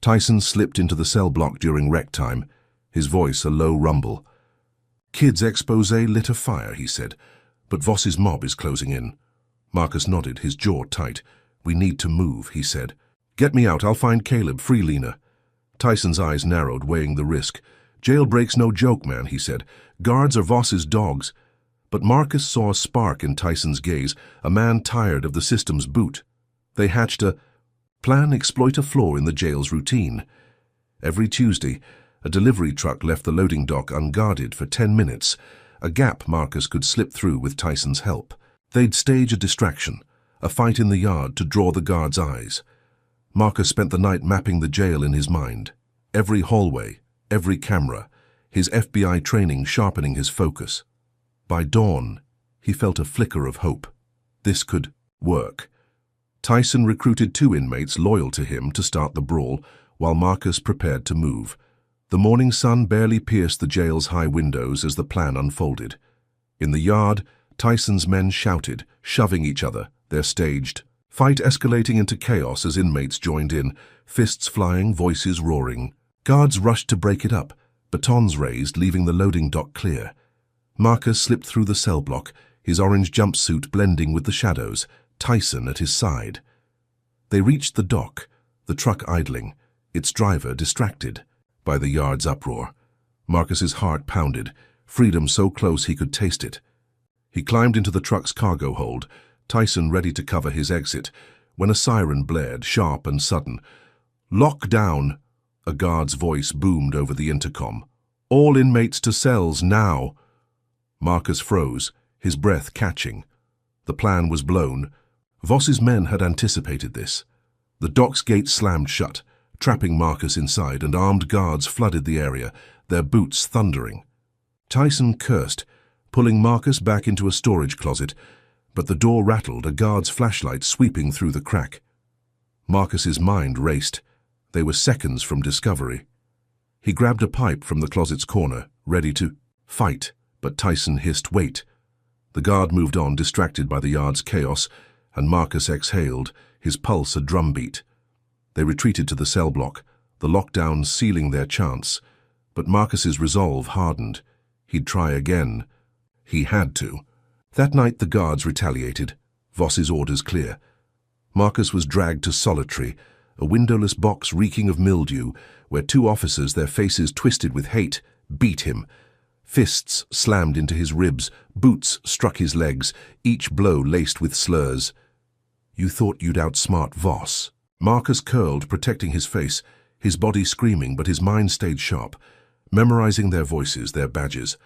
Tyson slipped into the cell block during rec time, his voice a low rumble. "Kid's exposé lit a fire," he said, "but Voss's mob is closing in." Marcus nodded, his jaw tight. "We need to move," he said. "Get me out, I'll find Caleb, free Lena." Tyson's eyes narrowed, weighing the risk. "Jailbreak's no joke, man," he said. "Guards are Voss's dogs." But Marcus saw a spark in Tyson's gaze, a man tired of the system's boot. They hatched a plan, exploit a flaw in the jail's routine. Every Tuesday, a delivery truck left the loading dock unguarded for 10 minutes, a gap Marcus could slip through with Tyson's help. They'd stage a distraction, a fight in the yard to draw the guards' eyes. Marcus spent the night mapping the jail in his mind. Every hallway, every camera, his FBI training sharpening his focus. By dawn, he felt a flicker of hope. This could work. Tyson recruited 2 inmates loyal to him to start the brawl, while Marcus prepared to move. The morning sun barely pierced the jail's high windows as the plan unfolded. In the yard, Tyson's men shouted, shoving each other, their staged fight escalating into chaos as inmates joined in, fists flying, voices roaring. Guards rushed to break it up, batons raised, leaving the loading dock clear. Marcus slipped through the cell block, his orange jumpsuit blending with the shadows, Tyson at his side. They reached the dock, the truck idling, its driver distracted by the yard's uproar. Marcus's heart pounded, freedom so close he could taste it. He climbed into the truck's cargo hold, Tyson ready to cover his exit, when a siren blared, sharp and sudden. "Lock down!" A guard's voice boomed over the intercom. "All inmates to cells, now!" Marcus froze, his breath catching. The plan was blown. Voss's men had anticipated this. The dock's gate slammed shut, trapping Marcus inside, and armed guards flooded the area, their boots thundering. Tyson cursed, pulling Marcus back into a storage closet, but the door rattled, a guard's flashlight sweeping through the crack. Marcus's mind raced. They were seconds from discovery. He grabbed a pipe from the closet's corner, ready to fight, but Tyson hissed, "Wait." The guard moved on, distracted by the yard's chaos, and Marcus exhaled, his pulse a drumbeat. They retreated to the cell block, the lockdown sealing their chance, but Marcus's resolve hardened. He'd try again. He had to. That night the guards retaliated, Voss's orders clear. Marcus was dragged to solitary, a windowless box reeking of mildew, where 2 officers, their faces twisted with hate, beat him. Fists slammed into his ribs, boots struck his legs, each blow laced with slurs. "You thought you'd outsmart Voss." Marcus curled, protecting his face, his body screaming, but his mind stayed sharp, memorizing their voices, their badges.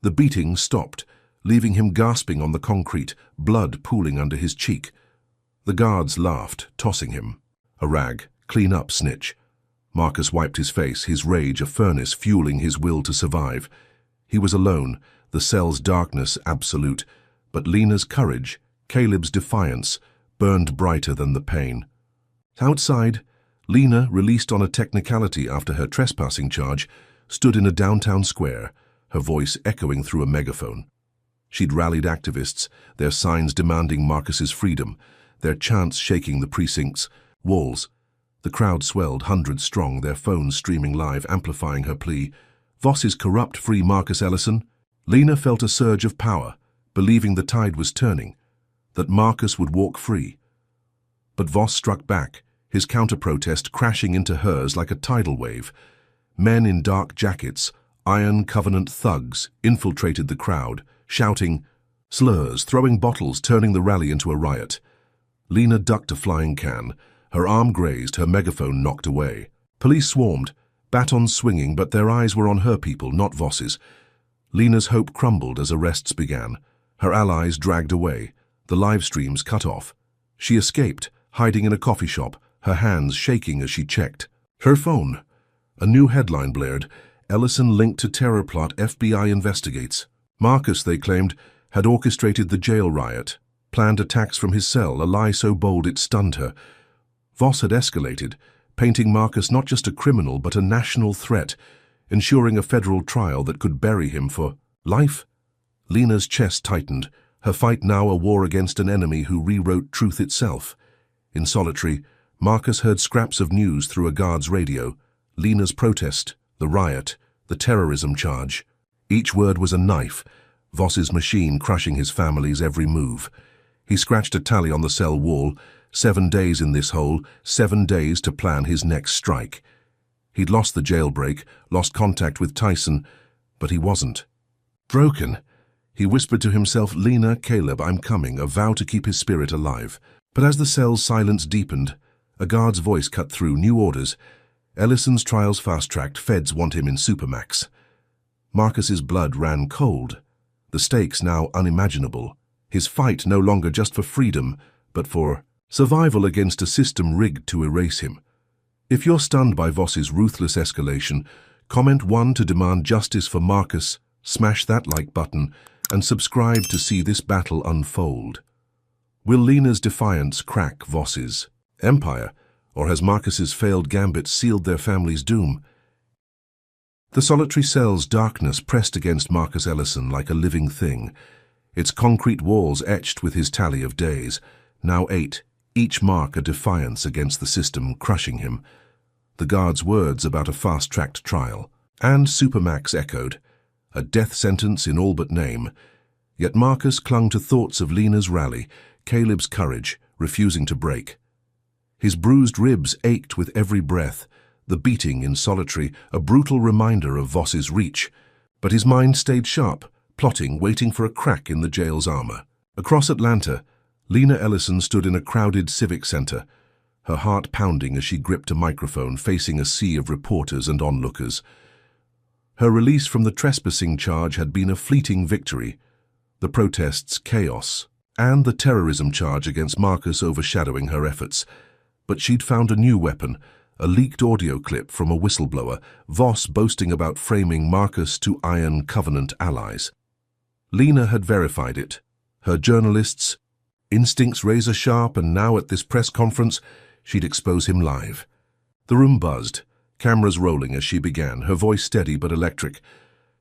The beating stopped, leaving him gasping on the concrete, blood pooling under his cheek. The guards laughed, tossing him. "A rag. Clean up, snitch." Marcus wiped his face, his rage a furnace fueling his will to survive. He was alone, the cell's darkness absolute, but Lena's courage, Caleb's defiance, burned brighter than the pain. Outside, Lena, released on a technicality after her trespassing charge, stood in a downtown square, her voice echoing through a megaphone. She'd rallied activists, their signs demanding Marcus's freedom, their chants shaking the precinct's walls. The crowd swelled, hundreds strong, their phones streaming live, amplifying her plea. "Voss is corrupt, free Marcus Ellison." Lena felt a surge of power, believing the tide was turning, that Marcus would walk free. But Voss struck back, his counter-protest crashing into hers like a tidal wave. Men in dark jackets, Iron Covenant thugs, infiltrated the crowd, shouting slurs, throwing bottles, turning the rally into a riot. Lena ducked a flying can, her arm grazed, her megaphone knocked away. Police swarmed, batons swinging, but their eyes were on her people, not Voss's. Lena's hope crumbled as arrests began, her allies dragged away, the live streams cut off. She escaped, hiding in a coffee shop, her hands shaking as she checked. Her phone. A new headline blared, "Ellison linked to terror plot, FBI investigates." Marcus, they claimed, had orchestrated the jail riot, planned attacks from his cell, a lie so bold it stunned her. Voss had escalated, painting Marcus not just a criminal but a national threat, ensuring a federal trial that could bury him for life. Lena's chest tightened, her fight now a war against an enemy who rewrote truth itself. In solitary, Marcus heard scraps of news through a guard's radio. Lena's protest, the riot, the terrorism charge. Each word was a knife, Voss's machine crushing his family's every move. He scratched a tally on the cell wall, 7 days in this hole, 7 days to plan his next strike. He'd lost the jailbreak, lost contact with Tyson, but he wasn't broken. He whispered to himself, "Lena, Caleb, I'm coming," a vow to keep his spirit alive. But as the cell's silence deepened, a guard's voice cut through, new orders. Ellison's trial's fast-tracked, feds want him in Supermax. Marcus's blood ran cold. the stakes now unimaginable, his fight no longer just for freedom, but for survival against a system rigged to erase him. If you're stunned by Voss's ruthless escalation, comment 1 to demand justice for Marcus, smash that like button, and subscribe to see this battle unfold. Will Lena's defiance crack Voss's empire, or has Marcus's failed gambit sealed their family's doom? The solitary cell's darkness pressed against Marcus Ellison like a living thing, its concrete walls etched with his tally of days, now 8, each mark a defiance against the system crushing him. The guard's words about a fast-tracked trial, and Supermax echoed, a death sentence in all but name. Yet Marcus clung to thoughts of Lena's rally, Caleb's courage, refusing to break. His bruised ribs ached with every breath, the beating in solitary, a brutal reminder of Voss's reach. But his mind stayed sharp, plotting, waiting for a crack in the jail's armor. Across Atlanta, Lena Ellison stood in a crowded civic center, her heart pounding as she gripped a microphone facing a sea of reporters and onlookers. Her release from the trespassing charge had been a fleeting victory, the protests chaos, and the terrorism charge against Marcus overshadowing her efforts. But she'd found a new weapon, a leaked audio clip from a whistleblower, Voss boasting about framing Marcus to Iron Covenant allies. Lena had verified it. Her journalists' instincts razor-sharp, and now at this press conference, she'd expose him live. The room buzzed, cameras rolling as she began, her voice steady but electric.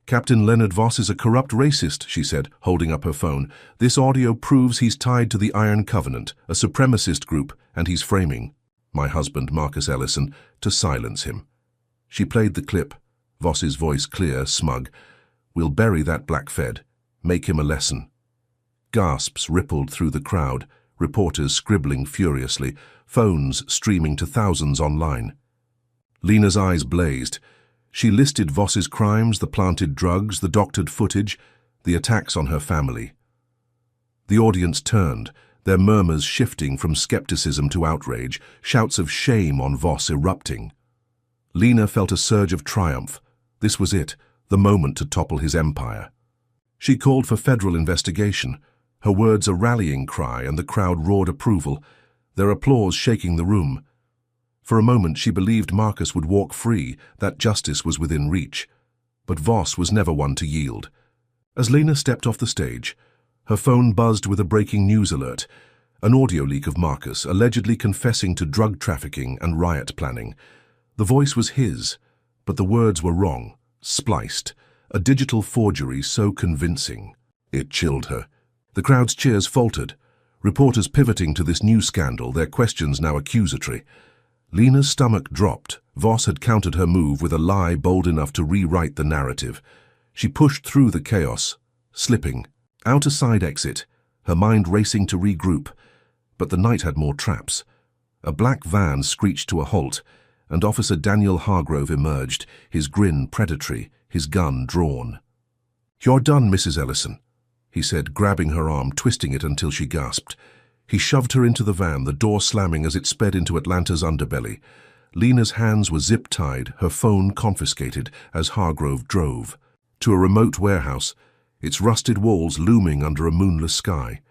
"Captain Leonard Voss is a corrupt racist," she said, holding up her phone. "This audio proves he's tied to the Iron Covenant, a supremacist group, and he's framing my husband, Marcus Ellison, to silence him." She played the clip, Voss's voice clear, smug. "We'll bury that black fed. Make him a lesson." Gasps rippled through the crowd, reporters scribbling furiously, phones streaming to thousands online. Lena's eyes blazed. She listed Voss's crimes, the planted drugs, the doctored footage, the attacks on her family. The audience turned, their murmurs shifting from skepticism to outrage, shouts of shame on Voss erupting. Lena felt a surge of triumph. This was it, the moment to topple his empire. She called for federal investigation, her words a rallying cry, and the crowd roared approval, their applause shaking the room. For a moment she believed Marcus would walk free, that justice was within reach. But Voss was never one to yield. As Lena stepped off the stage, her phone buzzed with a breaking news alert, an audio leak of Marcus allegedly confessing to drug trafficking and riot planning. The voice was his, but the words were wrong, spliced, a digital forgery so convincing. It chilled her. The crowd's cheers faltered, reporters pivoting to this new scandal, their questions now accusatory. Lena's stomach dropped. Voss had countered her move with a lie bold enough to rewrite the narrative. She pushed through the chaos, slipping, out a side exit, her mind racing to regroup. But the night had more traps. A black van screeched to a halt, and Officer Daniel Hargrove emerged, his grin predatory, his gun drawn. "You're done, Mrs. Ellison," he said, grabbing her arm, twisting it until she gasped. He shoved her into the van, the door slamming as it sped into Atlanta's underbelly. Lena's hands were zip-tied, her phone confiscated as Hargrove drove to a remote warehouse, its rusted walls looming under a moonless sky.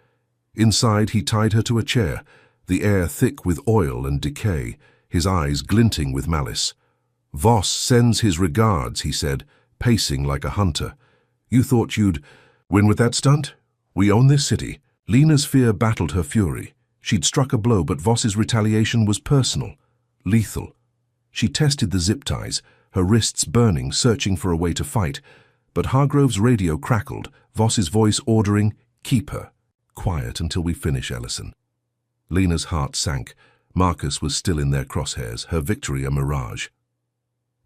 Inside, he tied her to a chair, the air thick with oil and decay, his eyes glinting with malice. "Voss sends his regards," he said, pacing like a hunter. "You thought you'd win with that stunt? We own this city." Lena's fear battled her fury. She'd struck a blow, but Voss's retaliation was personal, lethal. She tested the zip ties, her wrists burning, searching for a way to fight. But Hargrove's radio crackled, Voss's voice ordering, "Keep her. Quiet until we finish, Ellison." Lena's heart sank. Marcus was still in their crosshairs, her victory a mirage.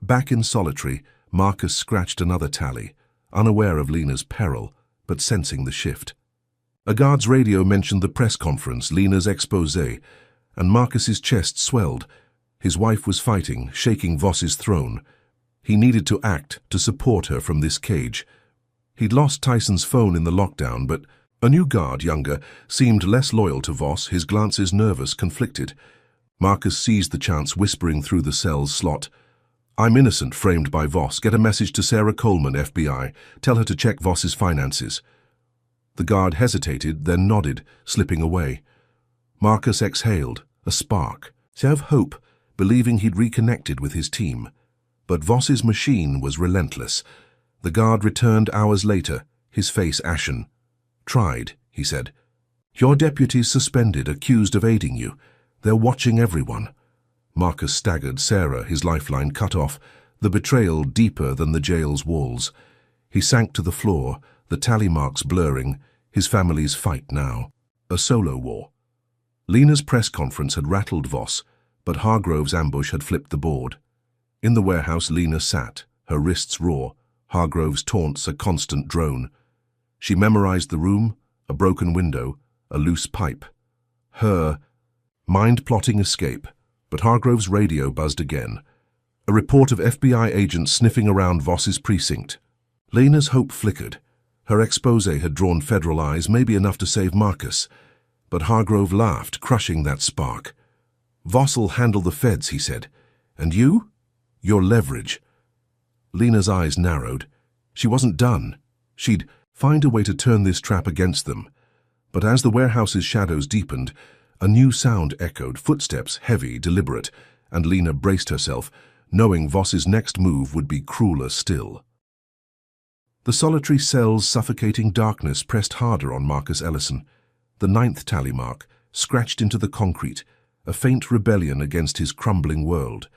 Back in solitary, Marcus scratched another tally, unaware of Lena's peril, but sensing the shift. A guard's radio mentioned the press conference, Lena's exposé, and Marcus's chest swelled. His wife was fighting, shaking Voss's throne. He needed to act to support her from this cage. He'd lost Tyson's phone in the lockdown, but a new guard, younger, seemed less loyal to Voss, his glances nervous, conflicted. Marcus seized the chance, whispering through the cell's slot, "I'm innocent," framed by Voss. "Get a message to Sarah Coleman, FBI. Tell her to check Voss's finances." The guard hesitated, then nodded, slipping away. Marcus exhaled, a spark, of hope, believing he'd reconnected with his team. But Voss's machine was relentless. The guard returned hours later, his face ashen. "Tried," he said. "Your deputy's suspended, accused of aiding you. They're watching everyone." Marcus staggered, Sarah, his lifeline cut off, the betrayal deeper than the jail's walls. He sank to the floor, the tally marks blurring, his family's fight now. A solo war. Lena's press conference had rattled Voss, but Hargrove's ambush had flipped the board. In the warehouse, Lena sat, her wrists raw, Hargrove's taunts a constant drone. She memorized the room, a broken window, a loose pipe. Her mind-plotting escape, but Hargrove's radio buzzed again. A report of FBI agents sniffing around Voss's precinct. Lena's hope flickered. Her expose had drawn federal eyes, maybe enough to save Marcus. But Hargrove laughed, crushing that spark. "Voss'll handle the feds," he said. "And you? Your leverage." Lena's eyes narrowed. She wasn't done. She'd find a way to turn this trap against them. But as the warehouse's shadows deepened, a new sound echoed, footsteps, heavy, deliberate, and Lena braced herself, knowing Voss's next move would be crueler still. The solitary cell's suffocating darkness pressed harder on Marcus Ellison. The 9th tally mark, scratched into the concrete, a faint rebellion against his crumbling world.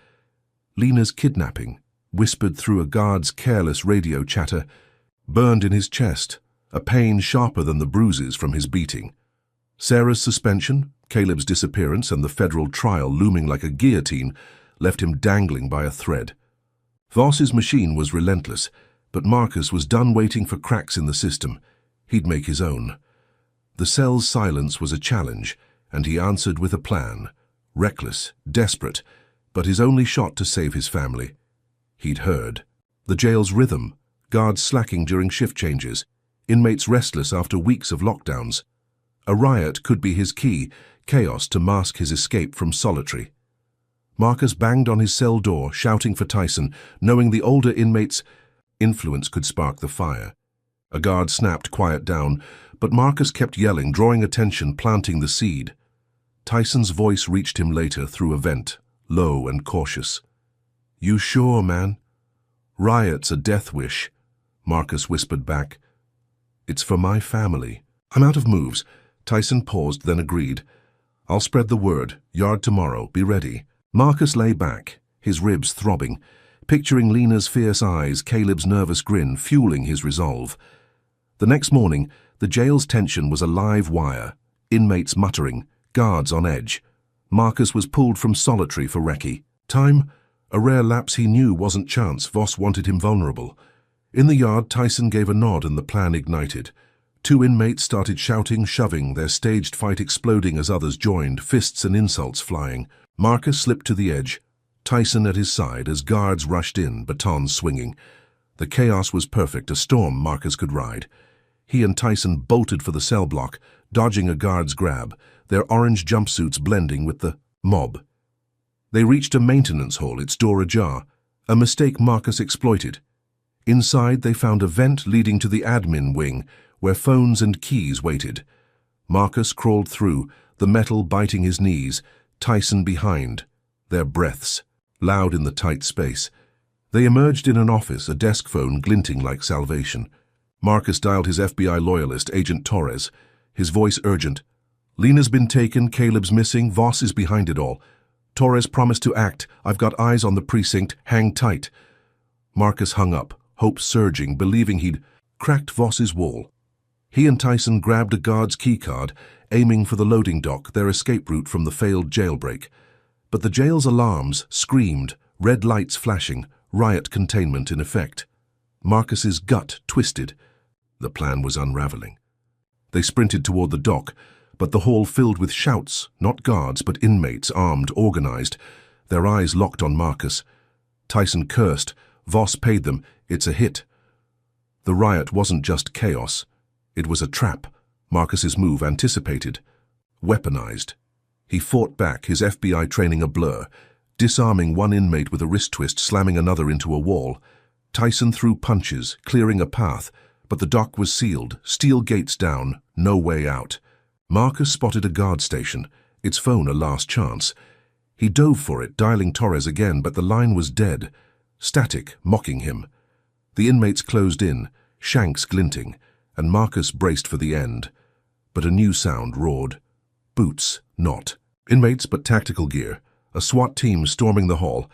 Lena's kidnapping, whispered through a guard's careless radio chatter, burned in his chest, a pain sharper than the bruises from his beating. Sarah's suspension, Caleb's disappearance, and the federal trial looming like a guillotine left him dangling by a thread. Voss's machine was relentless, but Marcus was done waiting for cracks in the system. He'd make his own. The cell's silence was a challenge, and he answered with a plan. Reckless, desperate, but his only shot to save his family. He'd heard. The jail's rhythm, guards slacking during shift changes, inmates restless after weeks of lockdowns. A riot could be his key, chaos to mask his escape from solitary. Marcus banged on his cell door, shouting for Tyson, knowing the older inmates' influence could spark the fire. A guard snapped, "Quiet down," but Marcus kept yelling, drawing attention, planting the seed. Tyson's voice reached him later through a vent, low and cautious. "You sure, man?" "Riot's a death wish," Marcus whispered back. "It's for my family." "I'm out of moves." Tyson paused, then agreed. "I'll spread the word. Yard tomorrow. Be ready." Marcus lay back, his ribs throbbing, picturing Lena's fierce eyes, Caleb's nervous grin, fueling his resolve. The next morning, the jail's tension was a live wire, inmates muttering, guards on edge. Marcus was pulled from solitary for recce. Time? A rare lapse he knew wasn't chance. Voss wanted him vulnerable. In the yard, Tyson gave a nod and the plan ignited. 2 inmates started shouting, shoving, their staged fight exploding as others joined, fists and insults flying. Marcus slipped to the edge, Tyson at his side as guards rushed in, batons swinging. The chaos was perfect, a storm Marcus could ride. He and Tyson bolted for the cell block, dodging a guard's grab, their orange jumpsuits blending with the mob. They reached a maintenance hall, its door ajar, a mistake Marcus exploited. Inside, they found a vent leading to the admin wing, where phones and keys waited. Marcus crawled through, the metal biting his knees, Tyson behind, their breaths, loud in the tight space. They emerged in an office, a desk phone glinting like salvation. Marcus dialed his FBI loyalist, Agent Torres, his voice urgent. "Lena's been taken, Caleb's missing, Voss is behind it all. Torres promised to act. I've got eyes on the precinct. Hang tight." Marcus hung up, hope surging, believing he'd cracked Voss's wall. He and Tyson grabbed a guard's keycard, aiming for the loading dock, their escape route from the failed jailbreak. But the jail's alarms screamed, red lights flashing, riot containment in effect. Marcus's gut twisted. The plan was unraveling. They sprinted toward the dock, but the hall filled with shouts, not guards, but inmates, armed, organized, their eyes locked on Marcus. Tyson cursed. Voss paid them. It's a hit. The riot wasn't just chaos. It was a trap. Marcus's move anticipated. Weaponized. He fought back, his FBI training a blur, disarming one inmate with a wrist twist, slamming another into a wall. Tyson threw punches, clearing a path, But the dock was sealed, steel gates down, no way out. Marcus spotted a guard station, its phone a last chance. He dove for it, dialing Torres again, but the line was dead, static, mocking him. The inmates closed in, shanks glinting, and Marcus braced for the end. But a new sound roared. Boots, not. Inmates, but tactical gear. A SWAT team storming the hall.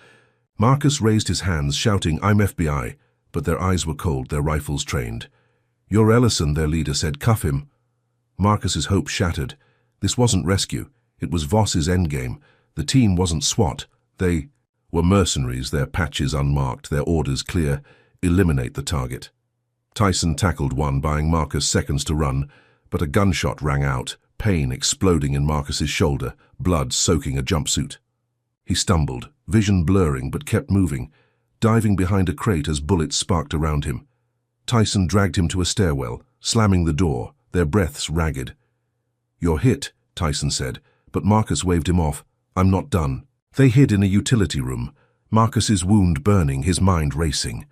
Marcus raised his hands, shouting, "I'm FBI," but their eyes were cold, their rifles trained. "You're Ellison," their leader said. "Cuff him." Marcus's hope shattered. This wasn't rescue. It was Voss's endgame. The team wasn't SWAT. They were mercenaries, their patches unmarked, their orders clear. Eliminate the target. Tyson tackled one, buying Marcus seconds to run, but a gunshot rang out, pain exploding in Marcus's shoulder, blood soaking a jumpsuit. He stumbled, vision blurring, but kept moving, diving behind a crate as bullets sparked around him. Tyson dragged him to a stairwell, slamming the door, their breaths ragged. "You're hit," Tyson said, but Marcus waved him off. "I'm not done." They hid in a utility room, Marcus's wound burning, his mind racing.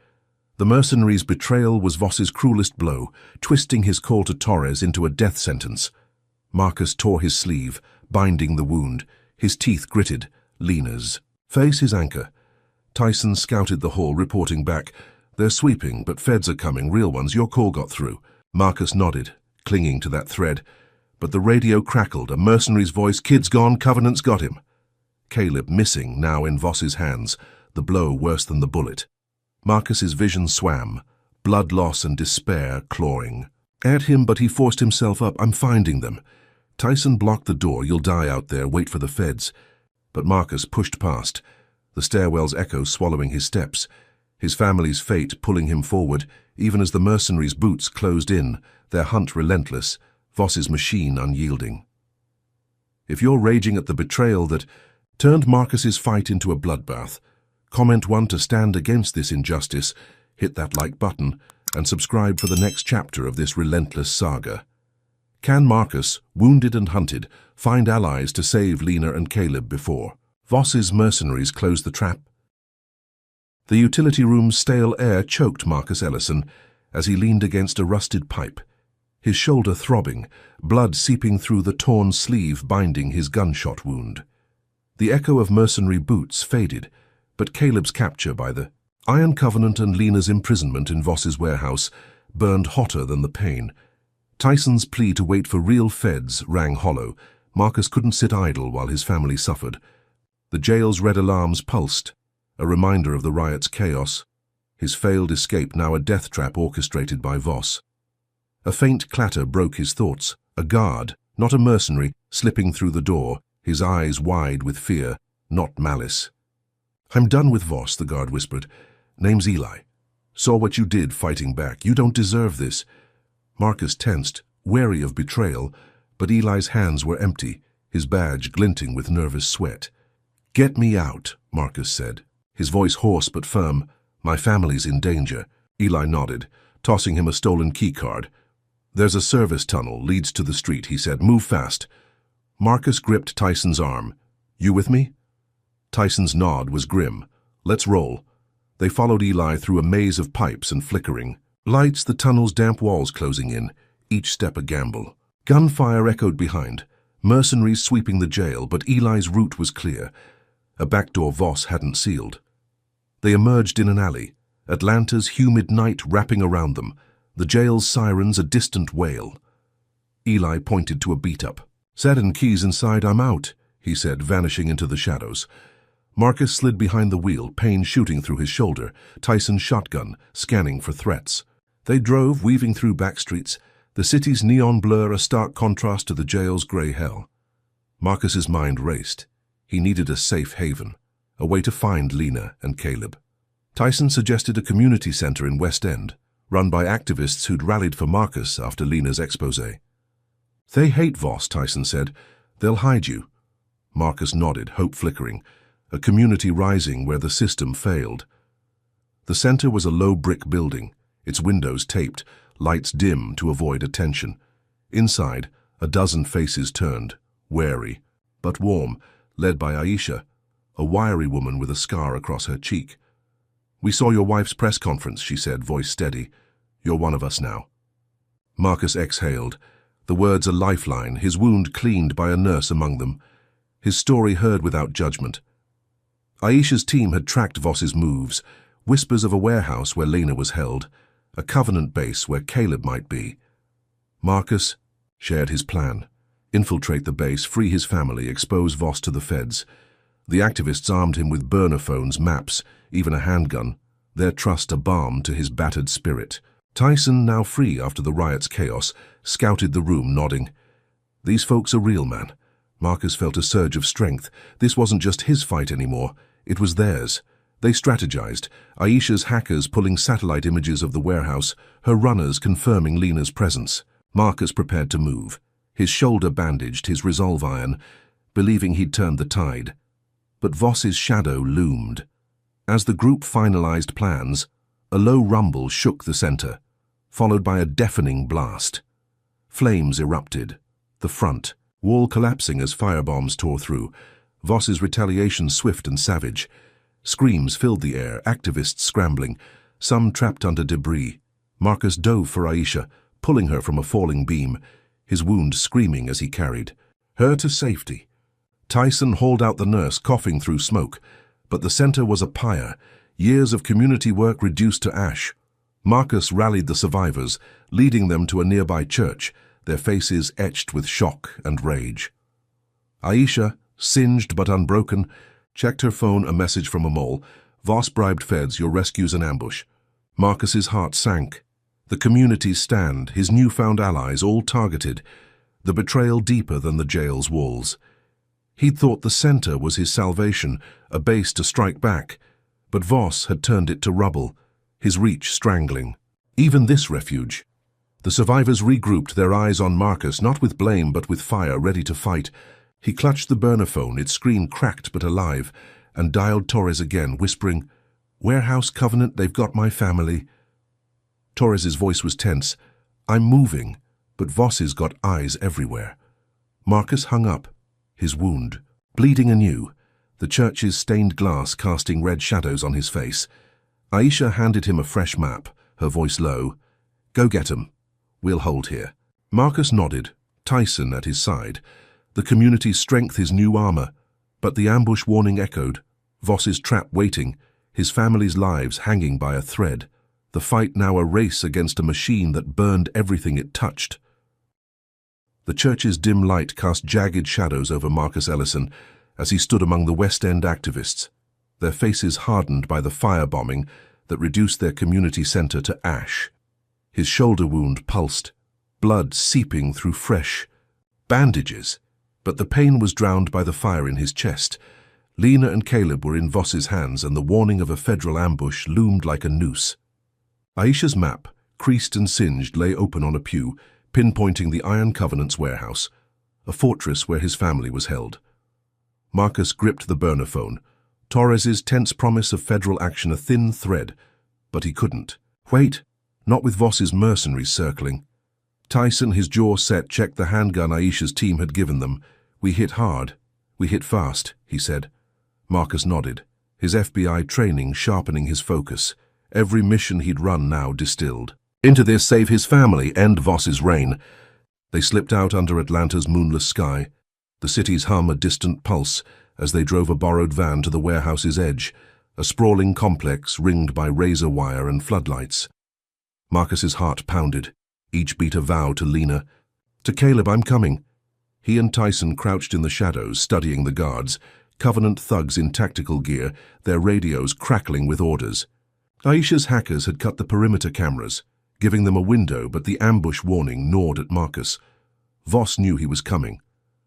The mercenary's betrayal was Voss's cruelest blow, twisting his call to Torres into a death sentence. Marcus tore his sleeve, binding the wound, his teeth gritted. Lena's. "Face his anchor." Tyson scouted the hall, reporting back. "They're sweeping, but feds are coming, real ones. Your call got through." Marcus nodded, clinging to that thread. But the radio crackled, a mercenary's voice. "Kid's gone, Covenant's got him." Caleb missing, now in Voss's hands, the blow worse than the bullet. Marcus's vision swam, blood loss and despair clawing at him, but he forced himself up. "I'm finding them." Tyson blocked the door. "You'll die out there, wait for the feds." But Marcus pushed past, the stairwell's echo swallowing his steps, his family's fate pulling him forward, even as the mercenaries' boots closed in, their hunt relentless, Voss's machine unyielding. If you're raging at the betrayal that turned Marcus's fight into a bloodbath, comment 1 to stand against this injustice, hit that like button, and subscribe for the next chapter of this relentless saga. Can Marcus, wounded and hunted, find allies to save Lena and Caleb before Voss's mercenaries close the trap? The utility room's stale air choked Marcus Ellison as he leaned against a rusted pipe, his shoulder throbbing, blood seeping through the torn sleeve binding his gunshot wound. The echo of mercenary boots faded, but Caleb's capture by the Iron Covenant and Lena's imprisonment in Voss's warehouse burned hotter than the pain. Tyson's plea to wait for real feds rang hollow. Marcus couldn't sit idle while his family suffered. The jail's red alarms pulsed, a reminder of the riot's chaos. His failed escape now a death trap orchestrated by Voss. A faint clatter broke his thoughts. A guard, not a mercenary, slipping through the door, his eyes wide with fear, not malice. "I'm done with Voss," the guard whispered. "Name's Eli. Saw what you did fighting back. You don't deserve this." Marcus tensed, wary of betrayal, but Eli's hands were empty, his badge glinting with nervous sweat. "Get me out," Marcus said, his voice hoarse but firm. "My family's in danger." Eli nodded, tossing him a stolen keycard. "There's a service tunnel, leads to the street," he said. "Move fast." Marcus gripped Tyson's arm. "You with me?" Tyson's nod was grim. "Let's roll." They followed Eli through a maze of pipes and flickering lights, the tunnel's damp walls closing in, each step a gamble. Gunfire echoed behind, mercenaries sweeping the jail, but Eli's route was clear. A back door Voss hadn't sealed. They emerged in an alley, Atlanta's humid night wrapping around them, the jail's sirens a distant wail. Eli pointed to a beat-up. "Set and keys inside, I'm out," he said, vanishing into the shadows. Marcus slid behind the wheel, pain shooting through his shoulder, Tyson's shotgun, scanning for threats. They drove, weaving through back streets, the city's neon blur a stark contrast to the jail's grey hell. Marcus's mind raced. He needed a safe haven, a way to find Lena and Caleb. Tyson suggested a community center in West End, run by activists who'd rallied for Marcus after Lena's expose. "They hate Voss," Tyson said. "They'll hide you." Marcus nodded, hope flickering. A community rising where the system failed. The center was a low brick building, its windows taped, lights dim to avoid attention. Inside, a dozen faces turned, wary, but warm, led by Aisha, a wiry woman with a scar across her cheek. "We saw your wife's press conference," she said, voice steady. "You're one of us now." Marcus exhaled, the words a lifeline, his wound cleaned by a nurse among them. His story heard without judgment. Aisha's team had tracked Voss's moves, whispers of a warehouse where Lena was held, a Covenant base where Caleb might be. Marcus shared his plan. Infiltrate the base, free his family, expose Voss to the feds. The activists armed him with burner phones, maps, even a handgun, their trust a balm to his battered spirit. Tyson, now free after the riot's chaos, scouted the room, nodding. These folks are real, man. Marcus felt a surge of strength. This wasn't just his fight anymore. It was theirs. They strategized, Aisha's hackers pulling satellite images of the warehouse, her runners confirming Lena's presence. Marcus prepared to move, his shoulder bandaged, his resolve iron, believing he'd turned the tide. But Voss's shadow loomed. As the group finalized plans, a low rumble shook the center, followed by a deafening blast. Flames erupted. The front, wall collapsing as firebombs tore through. Voss's retaliation swift and savage. Screams filled the air, activists scrambling, some trapped under debris. Marcus dove for Aisha, pulling her from a falling beam, his wound screaming as he carried her to safety. Tyson hauled out the nurse, coughing through smoke, but the center was a pyre, years of community work reduced to ash. Marcus rallied the survivors, leading them to a nearby church, their faces etched with shock and rage. Aisha, singed but unbroken, checked her phone, a message from a mole. Voss bribed feds, your rescue's an ambush. Marcus's heart sank. The community's stand, his newfound allies, all targeted. The betrayal deeper than the jail's walls. He'd thought the center was his salvation, a base to strike back. But Voss had turned it to rubble, his reach strangling. Even this refuge. The survivors regrouped, their eyes on Marcus, not with blame but with fire, ready to fight. He clutched the burner phone, its screen cracked but alive, and dialed Torres again, whispering, "Warehouse Covenant, they've got my family." Torres's voice was tense. "I'm moving," but Voss's got eyes everywhere. Marcus hung up, his wound bleeding anew, the church's stained glass casting red shadows on his face. Aisha handed him a fresh map, her voice low. "Go get 'em. We'll hold here." Marcus nodded, Tyson at his side. The community's strength, his new armor. But the ambush warning echoed, Voss's trap waiting, his family's lives hanging by a thread. The fight now a race against a machine that burned everything it touched. The church's dim light cast jagged shadows over Marcus Ellison as he stood among the West End activists, their faces hardened by the firebombing that reduced their community center to ash. His shoulder wound pulsed, blood seeping through fresh bandages, but the pain was drowned by the fire in his chest. Lena and Caleb were in Voss's hands, and the warning of a federal ambush loomed like a noose. Aisha's map, creased and singed, lay open on a pew, pinpointing the Iron Covenant's warehouse, a fortress where his family was held. Marcus gripped the burner phone, Torres's tense promise of federal action a thin thread, but he couldn't. Wait, not with Voss's mercenaries circling. Tyson, his jaw set, checked the handgun Aisha's team had given them. "We hit hard. We hit fast," he said. Marcus nodded, his FBI training sharpening his focus. Every mission he'd run now distilled into this, save his family, end Voss's reign. They slipped out under Atlanta's moonless sky, the city's hum a distant pulse as they drove a borrowed van to the warehouse's edge, a sprawling complex ringed by razor wire and floodlights. Marcus's heart pounded, each beat a vow to Lena. "To Caleb, I'm coming." He and Tyson crouched in the shadows, studying the guards, Covenant thugs in tactical gear, their radios crackling with orders. Aisha's hackers had cut the perimeter cameras, giving them a window, but the ambush warning gnawed at Marcus. Voss knew he was coming.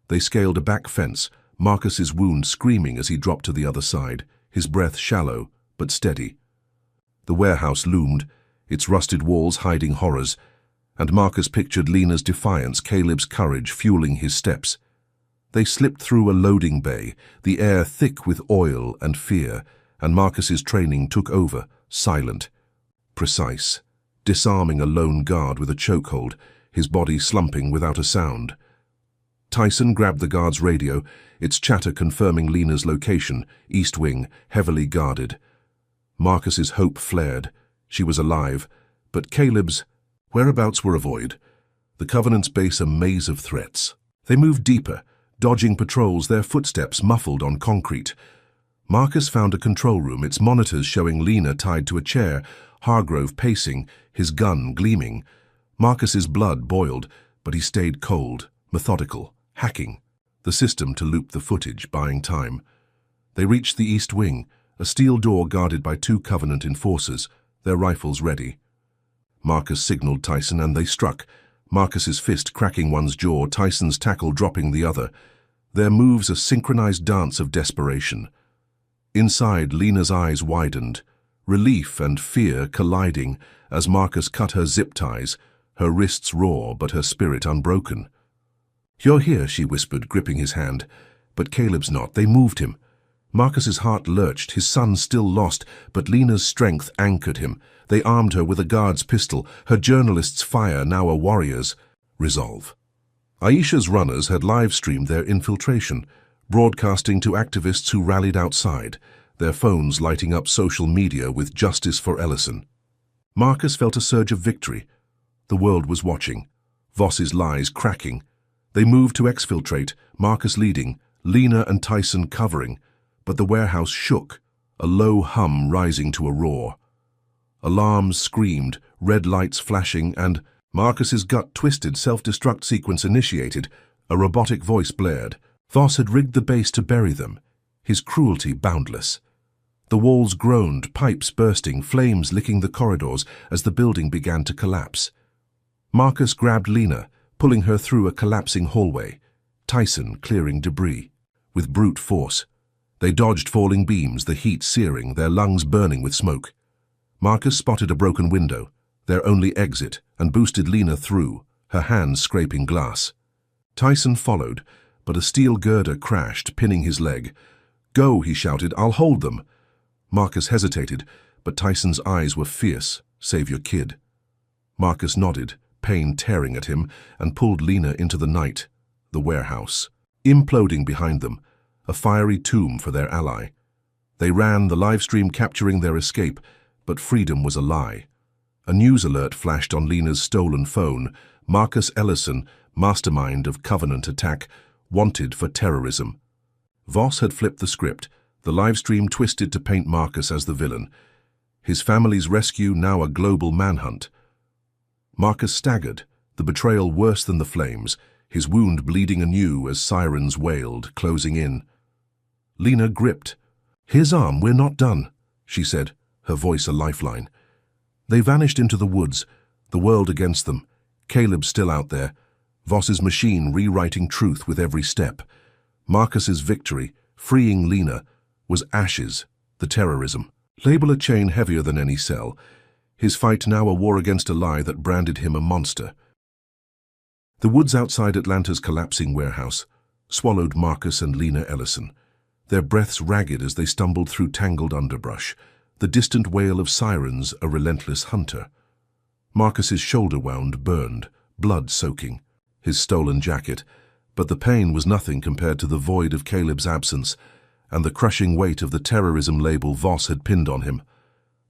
They scaled a back fence, Marcus's wound screaming as he dropped to the other side, his breath shallow but steady. The warehouse loomed, its rusted walls hiding horrors, and Marcus pictured Lena's defiance, Caleb's courage fueling his steps. They slipped through a loading bay, the air thick with oil and fear, and Marcus's training took over, silent, precise, disarming a lone guard with a chokehold, his body slumping without a sound. Tyson grabbed the guard's radio, its chatter confirming Lena's location, East Wing, heavily guarded. Marcus's hope flared. She was alive, but Caleb's whereabouts were a void. the Covenant's base a maze of threats. They moved deeper, dodging patrols, their footsteps muffled on concrete. Marcus found a control room, its monitors showing Lena tied to a chair, Hargrove pacing, his gun gleaming. Marcus's blood boiled, but he stayed cold, methodical, hacking the system to loop the footage, buying time. They reached the east wing, a steel door guarded by 2 Covenant enforcers, their rifles ready. Marcus signaled Tyson and they struck, Marcus's fist cracking one's jaw, Tyson's tackle dropping the other. Their moves a synchronized dance of desperation. Inside, Lena's eyes widened, relief and fear colliding as Marcus cut her zip ties, her wrists raw but her spirit unbroken. "You're here," she whispered, gripping his hand. But Caleb's not. They moved him. Marcus's heart lurched, his son still lost, but Lena's strength anchored him. They armed her with a guard's pistol, her journalist's fire, now a warrior's resolve. Aisha's runners had live-streamed their infiltration, broadcasting to activists who rallied outside, their phones lighting up social media with justice for Ellison. Marcus felt a surge of victory. The world was watching, Voss's lies cracking. They moved to exfiltrate, Marcus leading, Lena and Tyson covering, but the warehouse shook, a low hum rising to a roar. Alarms screamed, red lights flashing, and Marcus's gut twisted, self-destruct sequence initiated. A robotic voice blared. Voss had rigged the base to bury them, his cruelty boundless. The walls groaned, pipes bursting, flames licking the corridors as the building began to collapse. Marcus grabbed Lena, pulling her through a collapsing hallway, Tyson clearing debris. With brute force, they dodged falling beams, the heat searing, their lungs burning with smoke. Marcus spotted a broken window, their only exit, and boosted Lena through, her hands scraping glass. Tyson followed, but a steel girder crashed, pinning his leg. "Go," he shouted, "I'll hold them." Marcus hesitated, but Tyson's eyes were fierce. "Save your kid." Marcus nodded, pain tearing at him, and pulled Lena into the night, the warehouse. Imploding behind them, a fiery tomb for their ally. They ran, the livestream capturing their escape, but freedom was a lie. A news alert flashed on Lena's stolen phone. Marcus Ellison, mastermind of Covenant attack, wanted for terrorism. Voss had flipped the script, the livestream twisted to paint Marcus as the villain. His family's rescue now a global manhunt. Marcus staggered, the betrayal worse than the flames, his wound bleeding anew as sirens wailed, closing in. Lena gripped. "His arm, we're not done," she said, her voice a lifeline. They vanished into the woods, the world against them, Caleb still out there, Voss's machine rewriting truth with every step. Marcus's victory, freeing Lena, was ashes, the terrorism. Label a chain heavier than any cell. His fight now a war against a lie that branded him a monster. The woods outside Atlanta's collapsing warehouse swallowed Marcus and Lena Ellison, their breaths ragged as they stumbled through tangled underbrush, the distant wail of sirens a relentless hunter. Marcus's shoulder wound burned, blood soaking, his stolen jacket, but the pain was nothing compared to the void of Caleb's absence and the crushing weight of the terrorism label Voss had pinned on him.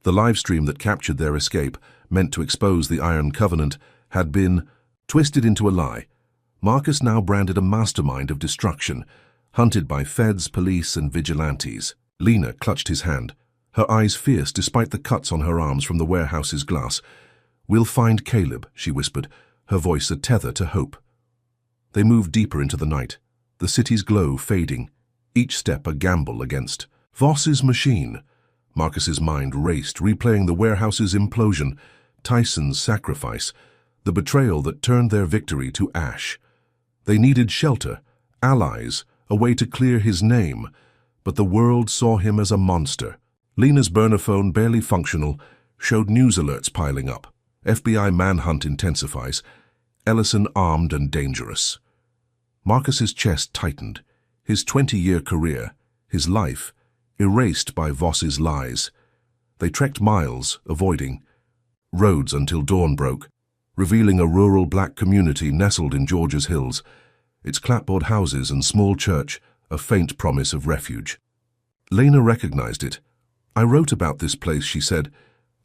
The livestream that captured their escape, meant to expose the Iron Covenant, had been twisted into a lie. Marcus now branded a mastermind of destruction, hunted by feds, police, and vigilantes. Lena clutched his hand, her eyes fierce despite the cuts on her arms from the warehouse's glass. "We'll find Caleb," she whispered, her voice a tether to hope. They moved deeper into the night, the city's glow fading, each step a gamble against Voss's machine. Marcus's mind raced, replaying the warehouse's implosion, Tyson's sacrifice, the betrayal that turned their victory to ash. They needed shelter, allies, a way to clear his name, but the world saw him as a monster. Lena's burner phone, barely functional, showed news alerts piling up. FBI manhunt intensifies. Ellison armed and dangerous. Marcus's chest tightened, his 20-year career, his life, erased by Voss's lies. They trekked miles, avoiding roads until dawn broke, revealing a rural black community nestled in Georgia's hills, its clapboard houses and small church a faint promise of refuge. Lena recognized it. "I wrote about this place," she said.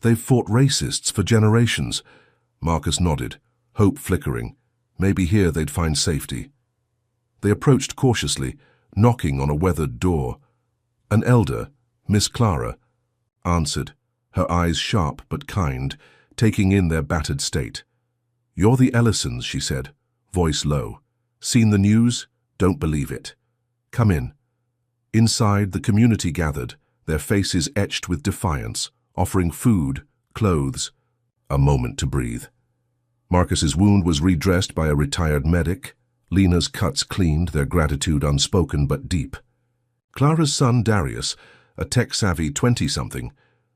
"They've fought racists for generations." Marcus nodded, hope flickering. Maybe here they'd find safety. They approached cautiously, knocking on a weathered door. An elder, Miss Clara, answered, her eyes sharp but kind, taking in their battered state. "You're the Ellisons," she said, voice low. "Seen the news? Don't believe it. Come in." Inside, the community gathered, their faces etched with defiance, offering food, clothes, a moment to breathe. Marcus's wound was redressed by a retired medic. Lena's cuts cleaned, their gratitude unspoken but deep. Clara's son Darius, a tech-savvy 20-something,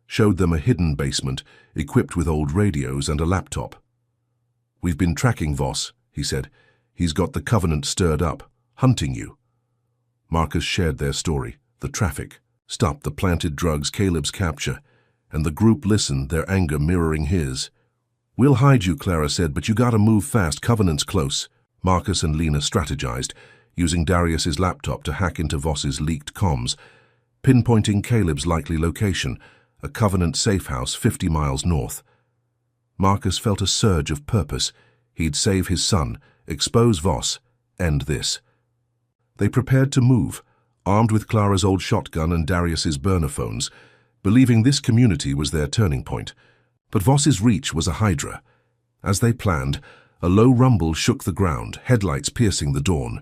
showed them a hidden basement equipped with old radios and a laptop. "We've been tracking Voss," he said. "He's got the Covenant stirred up, hunting you." Marcus shared their story. The traffic stopped the planted drugs, Caleb's capture, and the group listened, their anger mirroring his. "We'll hide you," Clara said, "but you gotta move fast. Covenant's close." Marcus and Lena strategized, using Darius's laptop to hack into Voss's leaked comms, pinpointing Caleb's likely location, a Covenant safe house 50 miles north. Marcus felt a surge of purpose. He'd save his son, expose Voss, end this. They prepared to move, armed with Clara's old shotgun and Darius's burner phones, believing this community was their turning point. But Voss's reach was a hydra. As they planned, a low rumble shook the ground, headlights piercing the dawn.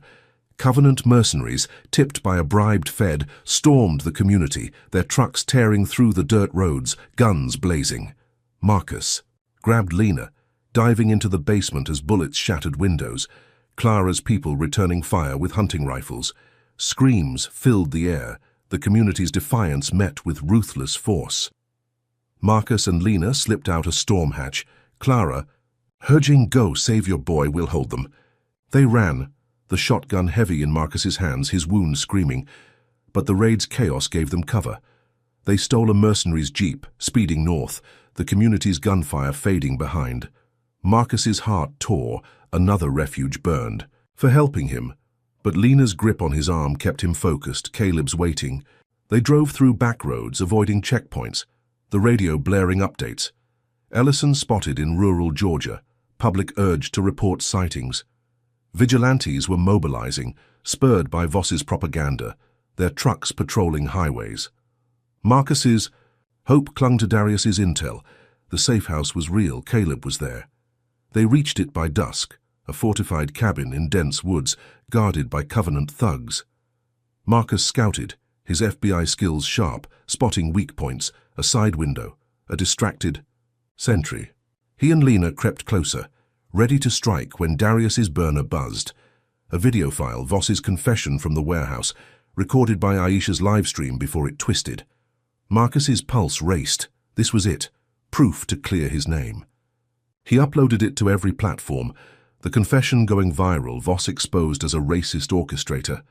Covenant mercenaries, tipped by a bribed Fed, stormed the community, their trucks tearing through the dirt roads, guns blazing. Marcus grabbed Lena, diving into the basement as bullets shattered windows. Clara's people returning fire with hunting rifles. Screams filled the air, the community's defiance met with ruthless force. Marcus and Lena slipped out a storm hatch. Clara, urging, "Go, save your boy, we'll hold them." They ran, the shotgun heavy in Marcus's hands, his wound screaming, but the raid's chaos gave them cover. They stole a mercenary's jeep, speeding north, the community's gunfire fading behind. Marcus's heart tore, another refuge burned. For helping him, but Lena's grip on his arm kept him focused, Caleb's waiting. They drove through back roads, avoiding checkpoints, the radio blaring updates. Ellison spotted in rural Georgia, public urged to report sightings. Vigilantes were mobilizing, spurred by Voss's propaganda, their trucks patrolling highways. Marcus's hope clung to Darius's intel. The safe house was real, Caleb was there. They reached it by dusk, a fortified cabin in dense woods, guarded by Covenant thugs. Marcus scouted, his FBI skills sharp, spotting weak points, a side window, a distracted sentry. He and Lena crept closer, ready to strike when Darius's burner buzzed. A video file, Voss's confession from the warehouse, recorded by Aisha's livestream before it twisted. Marcus's pulse raced. This was it, proof to clear his name. He uploaded it to every platform, the confession going viral, Voss exposed as a racist orchestrator,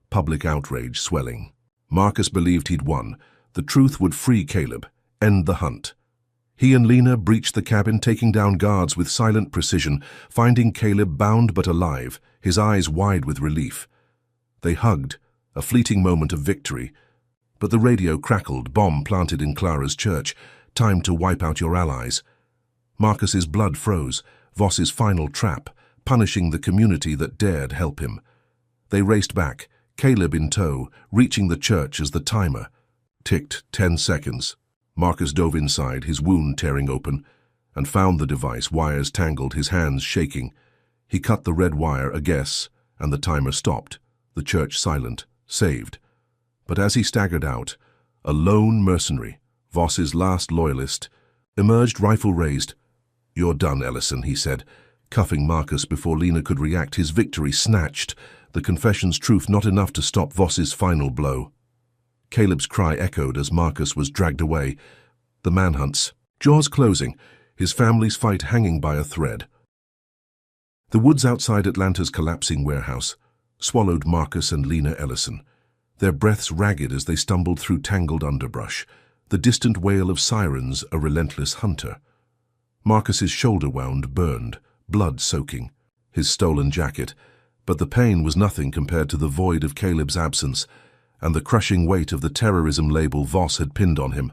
public outrage swelling. Marcus believed he'd won. The truth would free Caleb, end the hunt. He and Lena breached the cabin, taking down guards with silent precision, finding Caleb bound but alive, his eyes wide with relief. They hugged, a fleeting moment of victory. But the radio crackled, bomb planted in Clara's church. Time to wipe out your allies. Marcus's blood froze, Voss's final trap, punishing the community that dared help him. They raced back, Caleb in tow, reaching the church as the timer ticked 10 seconds. Marcus dove inside, his wound tearing open, and found the device, wires tangled, his hands shaking. He cut the red wire, a guess, and the timer stopped, the church silent, saved. But as he staggered out, a lone mercenary, Voss's last loyalist, emerged, rifle raised. "You're done, Ellison," he said, cuffing Marcus before Lena could react, his victory snatched, the confession's truth not enough to stop Voss's final blow. Caleb's cry echoed as Marcus was dragged away. The manhunts, jaws closing, his family's fight hanging by a thread. The woods outside Atlanta's collapsing warehouse swallowed Marcus and Lena Ellison, their breaths ragged as they stumbled through tangled underbrush, the distant wail of sirens a relentless hunter. Marcus's shoulder wound burned, blood soaking, his stolen jacket, but the pain was nothing compared to the void of Caleb's absence and the crushing weight of the terrorism label Voss had pinned on him.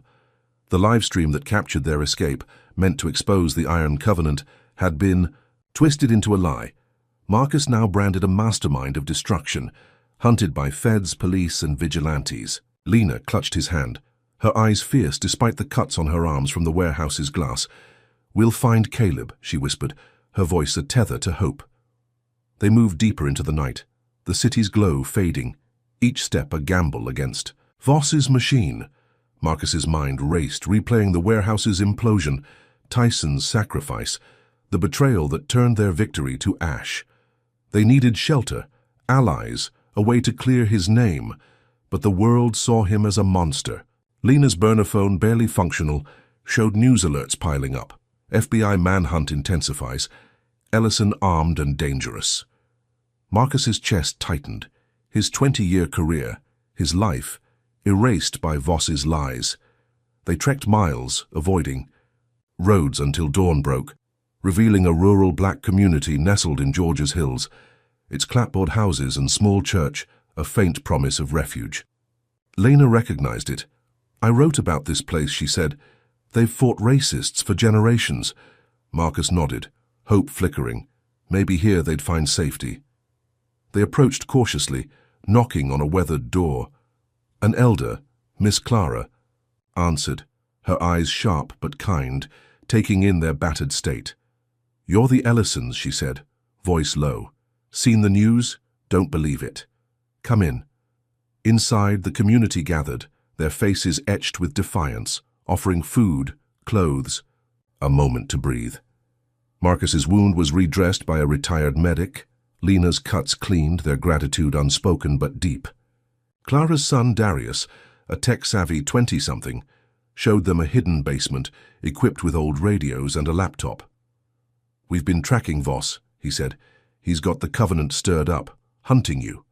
The livestream that captured their escape, meant to expose the Iron Covenant, had been twisted into a lie. Marcus now branded a mastermind of destruction, hunted by feds, police, and vigilantes. Lena clutched his hand, her eyes fierce despite the cuts on her arms from the warehouse's glass. "We'll find Caleb," she whispered, her voice a tether to hope. They moved deeper into the night, the city's glow fading, each step a gamble against Voss's machine. Marcus's mind raced, replaying the warehouse's implosion, Tyson's sacrifice, the betrayal that turned their victory to ash. They needed shelter, allies, a way to clear his name, but the world saw him as a monster. Lena's burner phone, barely functional, showed news alerts piling up. FBI manhunt intensifies. Ellison armed and dangerous. Marcus's chest tightened. His 20-year career, his life, erased by Voss's lies. They trekked miles, avoiding roads until dawn broke, revealing a rural black community nestled in Georgia's hills, its clapboard houses and small church a faint promise of refuge. Lena recognized it. "I wrote about this place," she said. "They've fought racists for generations." Marcus nodded, hope flickering. Maybe here they'd find safety. They approached cautiously, knocking on a weathered door. An elder, Miss Clara, answered, her eyes sharp but kind, taking in their battered state. "You're the Ellisons," she said, voice low. "Seen the news? Don't believe it. Come in." Inside, the community gathered, their faces etched with defiance, offering food, clothes, a moment to breathe. Marcus's wound was redressed by a retired medic. Lena's cuts cleaned, their gratitude unspoken but deep. Clara's son Darius, a tech-savvy 20-something, showed them a hidden basement equipped with old radios and a laptop. "We've been tracking Voss," he said. "He's got the Covenant stirred up, hunting you."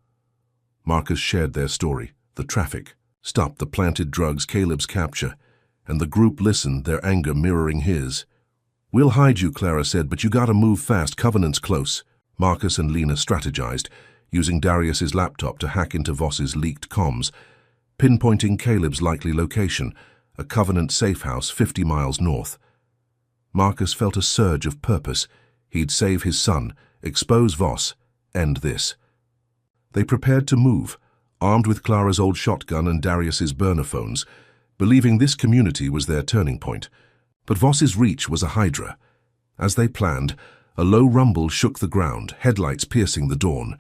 Marcus shared their story, the traffic, stopped the planted drugs, Caleb's capture, and the group listened, their anger mirroring his. "We'll hide you," Clara said, "but you gotta move fast, Covenant's close." Marcus and Lena strategized, using Darius's laptop to hack into Voss's leaked comms, pinpointing Caleb's likely location, a Covenant safe house 50 miles north. Marcus felt a surge of purpose. He'd save his son, expose Voss, end this. They prepared to move, armed with Clara's old shotgun and Darius's burner phones, believing this community was their turning point. But Voss's reach was a hydra. As they planned, a low rumble shook the ground, headlights piercing the dawn.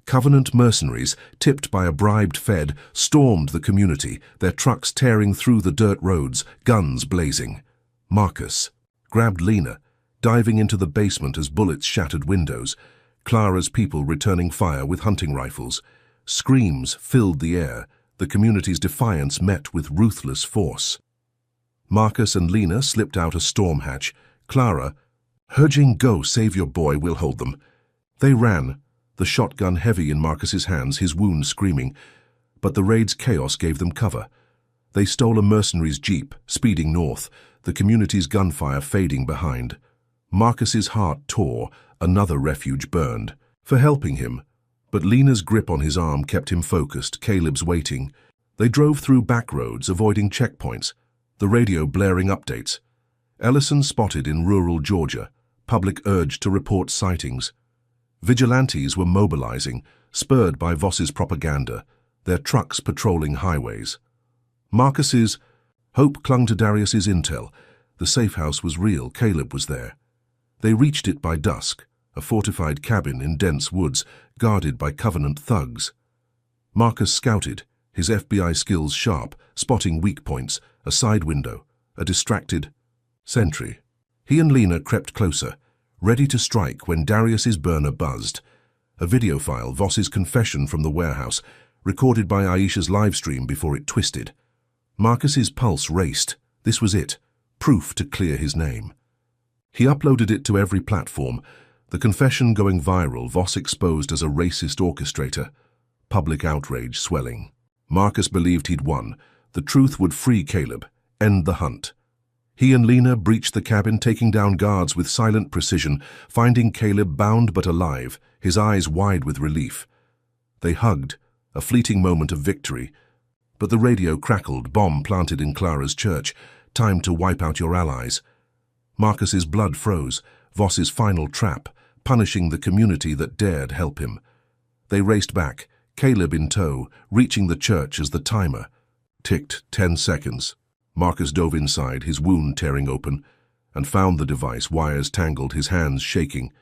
Covenant mercenaries, tipped by a bribed Fed, stormed the community, their trucks tearing through the dirt roads, guns blazing. Marcus grabbed Lena, diving into the basement as bullets shattered windows. Clara's people returning fire with hunting rifles. Screams filled the air, the community's defiance met with ruthless force. Marcus and Lena slipped out a storm hatch. Clara, urging, "Go, save your boy, we'll hold them." They ran, the shotgun heavy in Marcus's hands, his wound screaming. But the raid's chaos gave them cover. They stole a mercenary's jeep, speeding north, the community's gunfire fading behind. Marcus's heart tore, another refuge burned. For helping him, but Lena's grip on his arm kept him focused, Caleb's waiting. They drove through back roads, avoiding checkpoints, the radio blaring updates. Ellison spotted in rural Georgia, public urged to report sightings. Vigilantes were mobilizing, spurred by Voss's propaganda, their trucks patrolling highways. Marcus's hope clung to Darius's intel. The safe house was real, Caleb was there. They reached it by dusk, a fortified cabin in dense woods, guarded by Covenant thugs. Marcus scouted, his FBI skills sharp, spotting weak points, a side window, a distracted sentry. He and Lena crept closer, ready to strike when Darius's burner buzzed. A video file, Voss's confession from the warehouse, recorded by Aisha's livestream before it twisted. Marcus's pulse raced. This was it, proof to clear his name. He uploaded it to every platform, the confession going viral, Voss exposed as a racist orchestrator, public outrage swelling. Marcus believed he'd won. The truth would free Caleb, end the hunt. He and Lena breached the cabin, taking down guards with silent precision, finding Caleb bound but alive, his eyes wide with relief. They hugged, a fleeting moment of victory. But the radio crackled, bomb planted in Clara's church, time to wipe out your allies. Marcus's blood froze, Voss's final trap, punishing the community that dared help him. They raced back, Caleb in tow, reaching the church as the timer ticked 10 seconds. Marcus dove inside, his wound tearing open, and found the device, wires tangled, his hands shaking.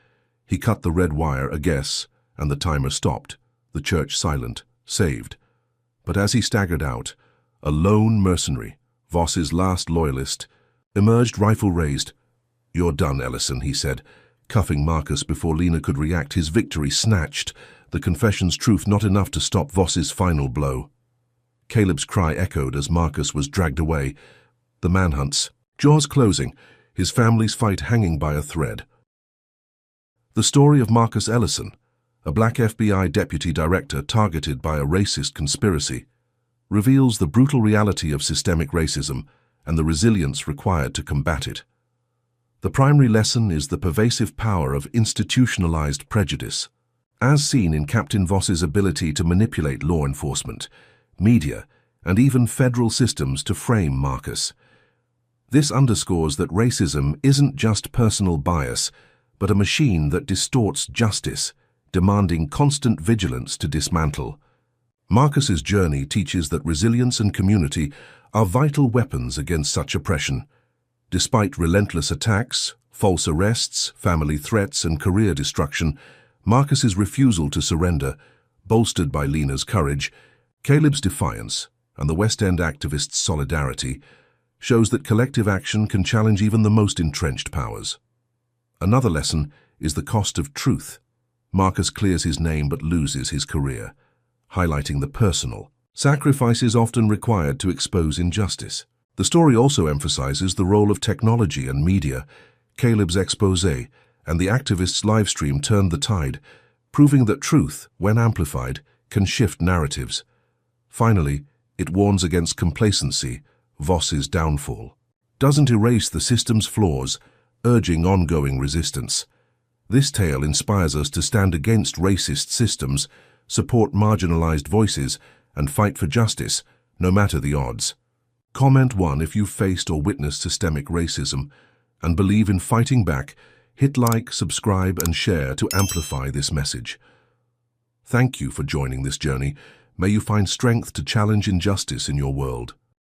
He cut the red wire, a guess, and the timer stopped, the church silent, saved. But as he staggered out, a lone mercenary, Voss's last loyalist, emerged, rifle raised. "You're done, Ellison," he said, cuffing Marcus before Lena could react, his victory snatched, the confession's truth not enough to stop Voss's final blow. Caleb's cry echoed as Marcus was dragged away. The manhunts, jaws closing, his family's fight hanging by a thread. The story of Marcus Ellison, a black FBI deputy director targeted by a racist conspiracy, reveals the brutal reality of systemic racism and the resilience required to combat it. The primary lesson is the pervasive power of institutionalized prejudice, as seen in Captain Voss's ability to manipulate law enforcement, media, and even federal systems to frame Marcus. This underscores that racism isn't just personal bias, but a machine that distorts justice, demanding constant vigilance to dismantle. Marcus's journey teaches that resilience and community are vital weapons against such oppression. Despite relentless attacks, false arrests, family threats, and career destruction, Marcus's refusal to surrender, bolstered by Lena's courage, Caleb's defiance, and the West End activists' solidarity, shows that collective action can challenge even the most entrenched powers. Another lesson is the cost of truth. Marcus clears his name but loses his career, highlighting the personal sacrifices often required to expose injustice. The story also emphasizes the role of technology and media. Caleb's exposé and the activists' livestream turned the tide, proving that truth, when amplified, can shift narratives. Finally, it warns against complacency. Voss's downfall doesn't erase the system's flaws, urging ongoing resistance. This tale inspires us to stand against racist systems, support marginalized voices, and fight for justice, no matter the odds. Comment 1 if you've faced or witnessed systemic racism and believe in fighting back. Hit like, subscribe, and share to amplify this message. Thank you for joining this journey. May you find strength to challenge injustice in your world.